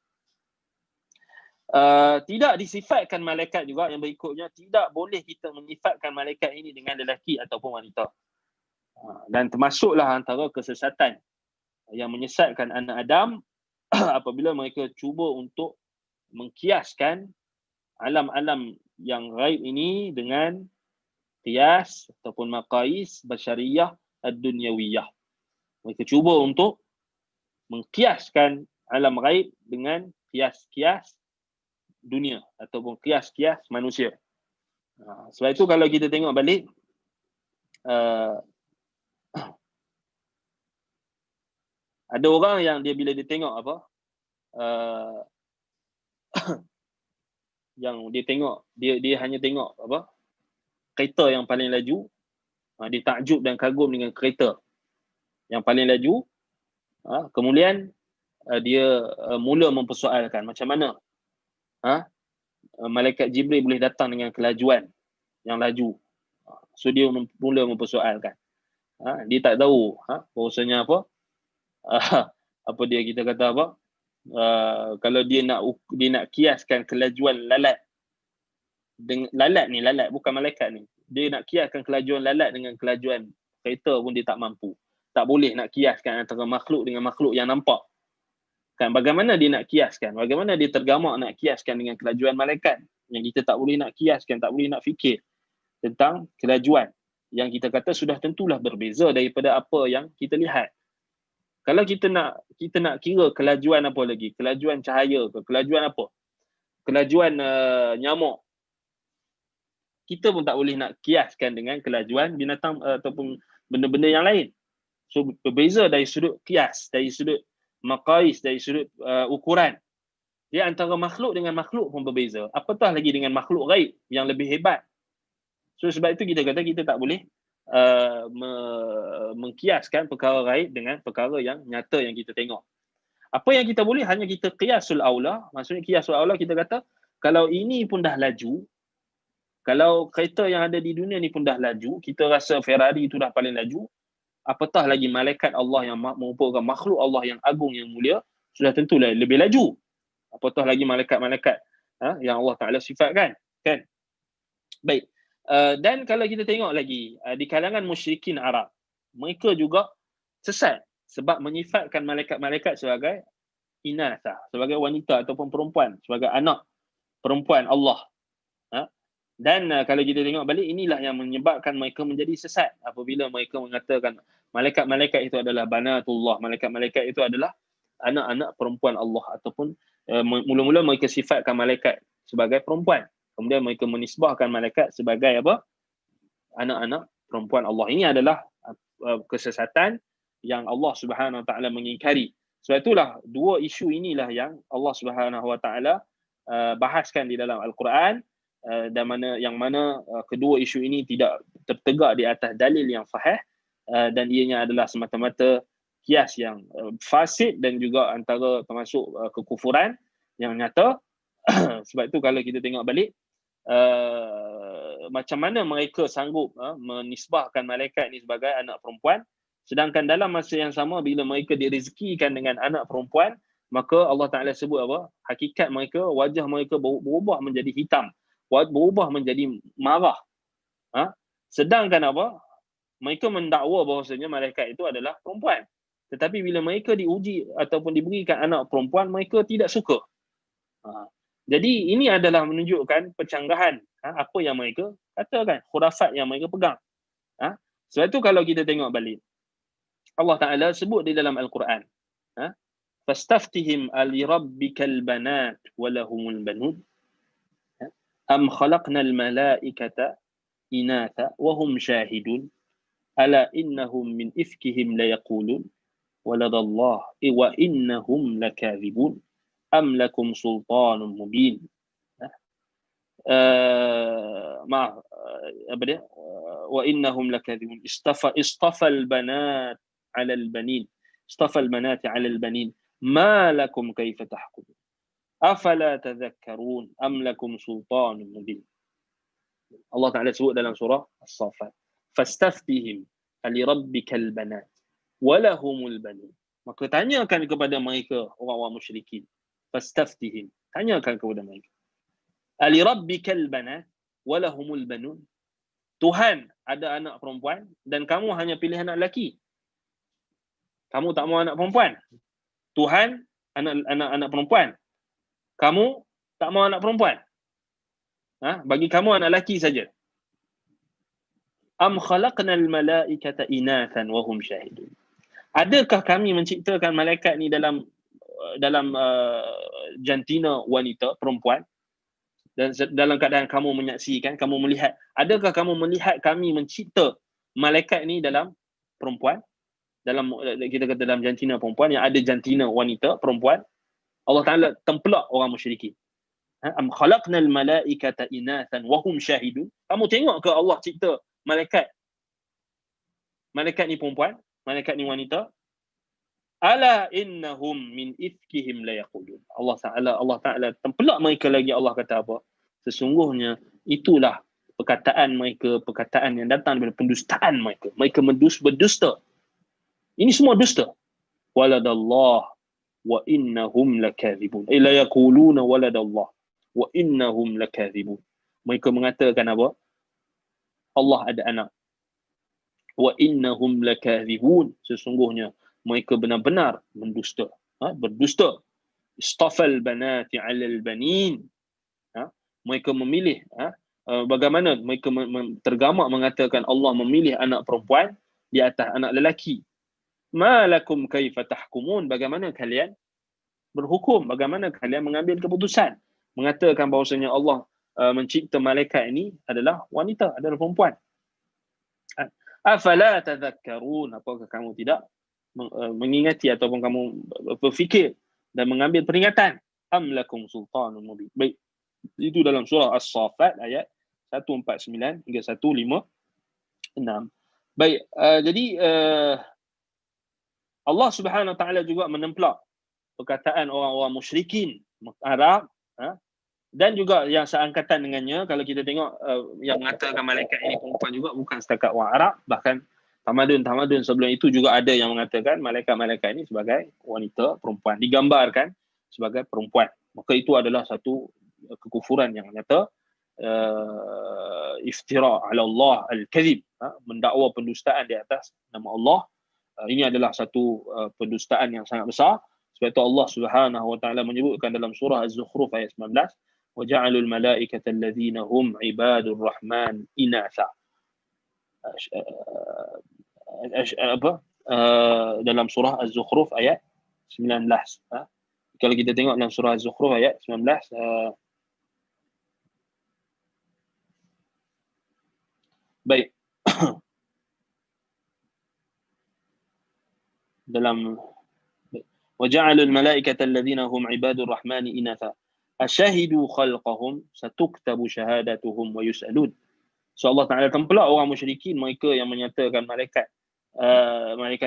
Tidak disifatkan malaikat juga yang berikutnya, tidak boleh kita menyifatkan malaikat ini dengan lelaki ataupun wanita. Dan termasuklah antara kesesatan yang menyesatkan anak Adam apabila mereka cuba untuk mengkiaskan alam-alam yang ghaib ini dengan qiyas ataupun maqais basyariyah ad-dunyawiyah. Mereka cuba untuk mengkiaskan alam ghaib dengan qiyas-qiyas dunia ataupun qiyas-qiyas manusia. Sebab itu kalau kita tengok balik, ada orang yang bila dia tengok apa, yang dia tengok, dia hanya tengok apa, kereta yang paling laju, dia takjub dan kagum dengan kereta yang paling laju. Kemudian dia mula mempersoalkan macam mana malaikat Jibril boleh datang dengan kelajuan yang laju. So dia mula mempersoalkan. Dia tak tahu bahawasanya apa, apa dia kita kata apa, kalau dia nak kiaskan kelajuan lalat dengan lalat bukan malaikat ni, dia nak kiaskan kelajuan lalat dengan kelajuan kereta pun dia tak mampu. Tak boleh nak kiaskan antara makhluk dengan makhluk yang nampak. Kan bagaimana dia nak kiaskan? Bagaimana dia tergamak nak kiaskan dengan kelajuan malaikat yang kita tak boleh nak kiaskan, tak boleh nak fikir tentang kelajuan yang kita kata sudah tentulah berbeza daripada apa yang kita lihat. Kalau kita nak kira kelajuan apa lagi? Kelajuan cahaya ke? Kelajuan apa? Kelajuan nyamuk. Kita pun tak boleh nak kiaskan dengan kelajuan binatang ataupun benda-benda yang lain. So berbeza dari sudut kias, dari sudut maqais, dari sudut ukuran. Dia antara makhluk dengan makhluk pun berbeza. Apatah lagi dengan makhluk ghaib yang lebih hebat. So sebab itu kita kata kita tak boleh mengkiaskan perkara ghaib dengan perkara yang nyata yang kita tengok. Apa yang kita boleh hanya kita qiyasul aula. Maksudnya qiyasul aula kita kata kalau ini pun dah laju, kalau kereta yang ada di dunia ni pun dah laju, kita rasa Ferrari itu dah paling laju, apatah lagi malaikat Allah yang merupakan makhluk Allah yang agung yang mulia, sudah tentulah lebih laju. Apatah lagi malaikat-malaikat yang Allah Ta'ala sifatkan, kan? Baik. Dan kalau kita tengok lagi di kalangan musyrikin Arab, mereka juga sesat sebab menyifatkan malaikat-malaikat sebagai inatha, sebagai wanita ataupun perempuan, sebagai anak perempuan Allah. Dan kalau kita tengok balik, inilah yang menyebabkan mereka menjadi sesat apabila mereka mengatakan malaikat-malaikat itu adalah banatullah, malaikat-malaikat itu adalah anak-anak perempuan Allah, ataupun mula-mula mereka sifatkan malaikat sebagai perempuan, kemudian mereka menisbahkan malaikat sebagai apa? Anak-anak perempuan Allah. Ini adalah kesesatan yang Allah Subhanahu Wa Taala mengingkari. Sebab itulah dua isu inilah yang Allah Subhanahu Wa Taala bahaskan di dalam Al-Quran, dan yang mana kedua isu ini tidak tertegak di atas dalil yang sahih, dan ianya adalah semata-mata kias yang fasid dan juga antara termasuk kekufuran yang nyata. Sebab itu kalau kita tengok balik, macam mana mereka sanggup menisbahkan malaikat ini sebagai anak perempuan, sedangkan dalam masa yang sama bila mereka direzekikan dengan anak perempuan, maka Allah Ta'ala sebut apa? Hakikat mereka, wajah mereka berubah menjadi hitam, berubah menjadi marah. Sedangkan apa? Mereka mendakwa bahawasanya malaikat itu adalah perempuan. Tetapi bila mereka diuji ataupun diberikan anak perempuan, mereka tidak suka. Jadi ini adalah menunjukkan pencanggahan apa yang mereka katakan, khurafat yang mereka pegang. Sebab itu kalau kita tengok balik, Allah Ta'ala sebut di dalam Al-Quran, fastaftihim alirabbikal banat walahumul banun am khalaqnal malaikata inatha wahum syahidun ala innahum min ifkihim layaqulun waladallah wa innahum lakadhibun am lakum sultanun mubin. Maaf, apa dia? Wa innahum lakadhibun istafa al-banat 'ala al-banin, istafa al-banati 'ala al-banin ma lakum kayfa tahkumun afala tadhakkarun am lakum sultanun mubin. Allah Ta'ala sebut dalam surah As-Saffat, fastaftihim alirabbikal banat walahumul banun. Maka tanyakan kepada mereka, orang-orang musyrikin, fastaftihim, tanyakan kepada mereka, alirabbikal banat walahumul banun, Tuhan ada anak perempuan dan kamu hanya pilih anak lelaki. Kamu tak mau anak perempuan. Tuhan anak perempuan, kamu tak mau anak perempuan. Bagi kamu anak lelaki saja. Am khalaqnal malaikata inathan wa hum syahidun. Adakah kami menciptakan malaikat ni dalam jantina wanita, perempuan, dan dalam keadaan kamu menyaksikan, kamu melihat, adakah kamu melihat kami mencipta malaikat ni dalam perempuan, dalam kita kata dalam jantina perempuan, yang ada jantina wanita, perempuan? Allah Ta'ala tempelak orang musyrikin. Am khalaqnal malaikata inathan wa hum syahidun. Kamu tengok ke Allah cipta malaikat ni perempuan, malaikat ni wanita? Ala innahum min ifkihim la yaqulun. Allah Ta'ala tempelak mereka lagi. Allah kata apa? Sesungguhnya itulah perkataan mereka, perkataan yang datang daripada pendustaan mereka. Mereka berdusta. Ini semua dusta. Waladallah wa innahum lakadzibun. La yaquluna waladallah wa innahum lakadzibun. Mereka mengatakan apa? Allah ada anak. Wa innahum lakadzibun. Sesungguhnya mereka benar-benar mendusta, berdusta. Istafal banati 'alal banin. Mereka memilih, bagaimana mereka tergamak mengatakan Allah memilih anak perempuan di atas anak lelaki. Ma lakum kaifa tahkumun. Bagaimana kalian berhukum, bagaimana kalian mengambil keputusan mengatakan bahawasanya Allah mencipta malaikat ini adalah wanita, adalah perempuan. Afala tadhakkarun. Apakah kamu tidak mengingati ataupun kamu berfikir dan mengambil peringatan? Am lakum sultanun mubin. Baik, itu dalam surah As-Saffat ayat 149 hingga 156. Baik, jadi Allah Subhanahu Wa Taala juga menempelak perkataan orang-orang musyrikin Arab, dan juga yang seangkatan dengannya. Kalau kita tengok yang mengatakan malaikat ini perempuan juga bukan setakat orang Arab, bahkan Tamadun sebelum itu juga ada yang mengatakan malaikat-malaikat ini sebagai wanita, perempuan, digambarkan sebagai perempuan. Maka itu adalah satu kekufuran yang nyata, iftira ala Allah al-kadhib, mendakwa pendustaan di atas nama Allah. Ini adalah satu pendustaan yang sangat besar. Sebab itu Allah Subhanahu wa taala menyebutkan dalam surah Az-Zukhruf ayat 19, wa ja'alul malaikata alladhina hum ibadur rahman inatha. Dalam surah Az-Zukhruf ayat 19. Kalau kita tengok dalam surah Az-Zukhruf ayat 19, baik. dalam وَجَعَلُوا الْمَلَائِكَةَ الَّذِينَ هُمْ عِبَادُ الرَّحْمَنِ إِنَاثًا أَشَهِدُوا خَلْقَهُمْ سَتُكْتَبُ شَهَادَتُهُمْ وَيُسْأَلُونَ. So Allah Ta'ala tempelak orang musyrikin, mereka yang menyatakan malaikat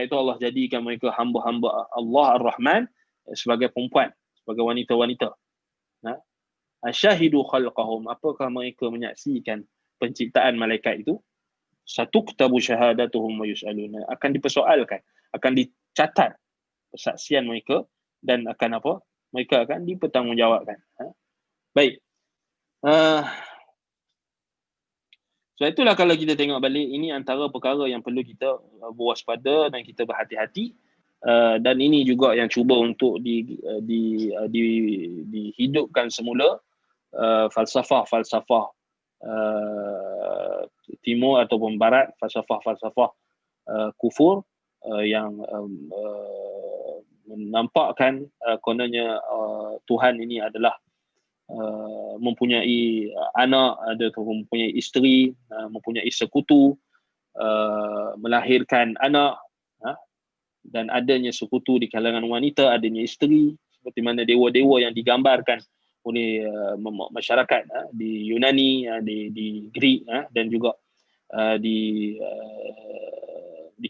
itu Allah jadikan mereka hamba-hamba Allah Ar-Rahman sebagai perempuan, sebagai wanita-wanita. Asyahidu khalqahum, apakah mereka menyaksikan penciptaan malaikat itu? Satuktabu syahadatuhum wa yus'aluna, akan dipersoalkan, akan dicatat persaksian mereka dan akan apa? Mereka akan dipertanggungjawabkan. Baik. So itulah kalau kita tengok balik, ini antara perkara yang perlu kita berwaspada dan kita berhati-hati, dan ini juga yang cuba untuk dihidupkan semula falsafah timur ataupun barat, falsafah kufur yang menampakkan kononnya Tuhan ini adalah mempunyai anak, ataupun mempunyai isteri, mempunyai sekutu, melahirkan anak, dan adanya sekutu di kalangan wanita, adanya isteri, seperti mana dewa-dewa yang digambarkan oleh masyarakat di Yunani, di Greek, dan juga di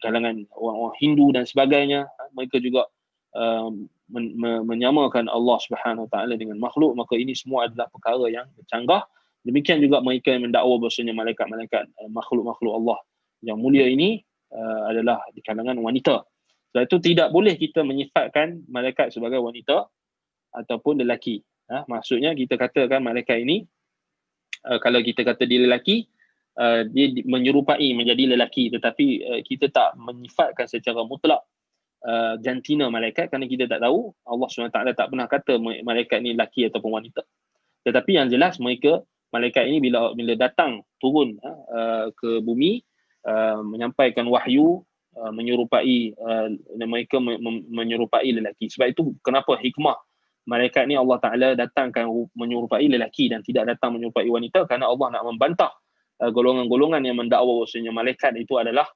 kalangan orang-orang Hindu dan sebagainya. Mereka juga menyamakan Allah Subhanahu Wa Taala dengan makhluk. Maka ini semua adalah perkara yang bercanggah. Demikian juga mereka yang mendakwa bahasanya malaikat-malaikat, makhluk-makhluk Allah yang mulia ini adalah di kalangan wanita. Sebab itu tidak boleh kita menyifatkan malaikat sebagai wanita ataupun lelaki. Maksudnya kita katakan malaikat ini, kalau kita kata dia lelaki, dia menyerupai menjadi lelaki, tetapi kita tak menyifatkan secara mutlak jantina malaikat, kerana kita tak tahu, Allah SWT tak pernah kata malaikat ni lelaki ataupun wanita. Tetapi yang jelas malaikat ini bila datang turun ke bumi, menyampaikan wahyu, menyerupai mereka menyerupai lelaki. Sebab itu kenapa hikmah malaikat ni Allah Ta'ala datangkan menyerupai lelaki dan tidak datang menyerupai wanita, kerana Allah nak membantah golongan-golongan yang mendakwa bahawasanya malaikat itu adalah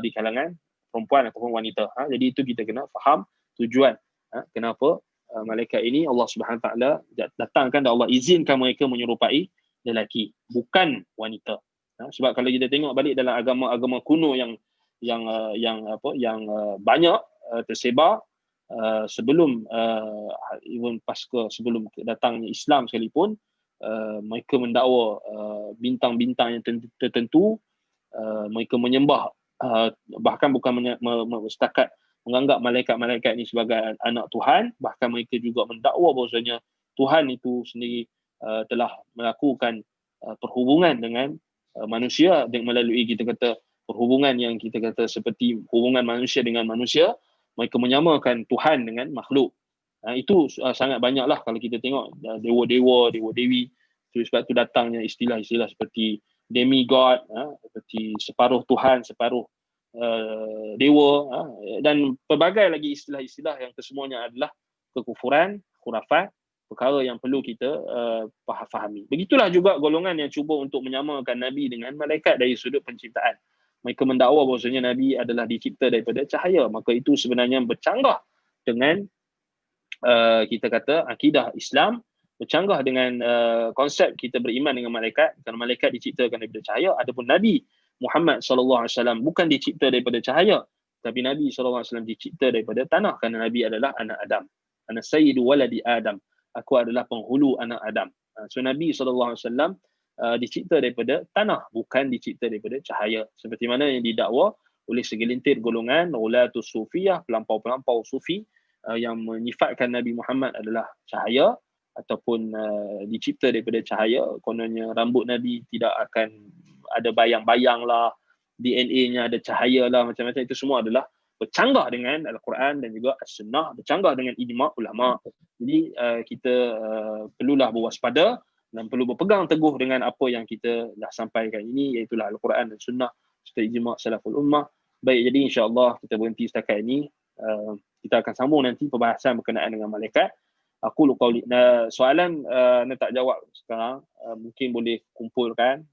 di kalangan perempuan ataupun wanita. Jadi itu kita kena faham tujuan kenapa malaikat ini Allah Subhanahu Taala datangkan dan Allah izinkan mereka menyerupai lelaki, bukan wanita. Sebab kalau kita tengok balik dalam agama-agama kuno yang banyak tersebar sebelum even pasca sebelum datangnya Islam sekalipun, mereka mendakwa bintang-bintang yang tertentu, mereka menyembah, bahkan bukan setakat menganggap malaikat-malaikat ini sebagai anak Tuhan, bahkan mereka juga mendakwa bahawasanya Tuhan itu sendiri telah melakukan perhubungan dengan manusia melalui kita kata perhubungan yang kita kata seperti hubungan manusia dengan manusia. Mereka menyamakan Tuhan dengan makhluk. Itu sangat banyaklah kalau kita tengok dewa-dewa, dewa-dewi. Sebab itu datangnya istilah-istilah seperti demigod, seperti separuh Tuhan, separuh dewa, dan pelbagai lagi istilah-istilah yang kesemuanya adalah kekufuran, khurafat, perkara yang perlu kita fahami. Begitulah juga golongan yang cuba untuk menyamakan Nabi dengan malaikat dari sudut penciptaan. Mereka mendakwa bahawasanya Nabi adalah dicipta daripada cahaya. Maka itu sebenarnya bercanggah dengan kita kata akidah Islam, bercanggah dengan konsep kita beriman dengan malaikat, kerana malaikat diciptakan daripada cahaya. Adapun Nabi Muhammad SAW bukan dicipta daripada cahaya, tapi Nabi SAW dicipta daripada tanah, kerana Nabi adalah anak Adam. Ana sayyidu waladi Adam. Aku adalah penghulu anak Adam. So Nabi SAW dicipta daripada tanah, bukan dicipta daripada cahaya. Seperti mana yang didakwa oleh segelintir golongan ulatus sufiyah, pelampau-pelampau sufi yang menyifatkan Nabi Muhammad adalah cahaya ataupun dicipta daripada cahaya. Kononnya rambut Nabi tidak akan ada bayang-bayang lah, DNA-nya ada cahaya lah, macam-macam. Itu semua adalah bercanggah dengan Al-Quran dan juga As-Sunnah, bercanggah dengan ijma' ulama'. Jadi kita perlulah berwaspada dan perlu berpegang teguh dengan apa yang kita dah sampaikan ini, iaitu Al-Quran dan Sunnah serta ijma' salaful ummah. Baik, jadi insya-Allah kita berhenti setakat ini. Kita akan sambung nanti perbahasan berkenaan dengan malaikat. Aku qauli, soalan anda tak jawab sekarang, mungkin boleh kumpulkan.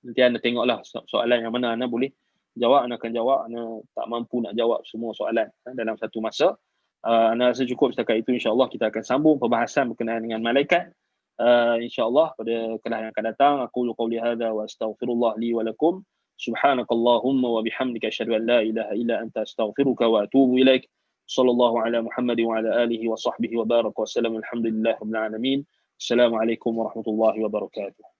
Nanti anda tengoklah soalan yang mana anda boleh jawab, anda akan jawab. Anda tak mampu nak jawab semua soalan dalam satu masa. Anda rasa cukup setakat itu. InsyaAllah kita akan sambung perbahasan berkenaan dengan malaikat. InsyaAllah pada kelas yang akan datang. Aku qauli hadza wa astaghfirullah li wa lakum. Subhanakallahumma wa bihamdika asyhadu an la ilaha illa anta astaghfiruka wa atubu ilaik. Sallallahu ala Muhammad wa ala alihi wa sahbihi wa baraka wa sallam. Alhamdulillah rabbil alamin. Assalamualaikum warahmatullahi wabarakatuh.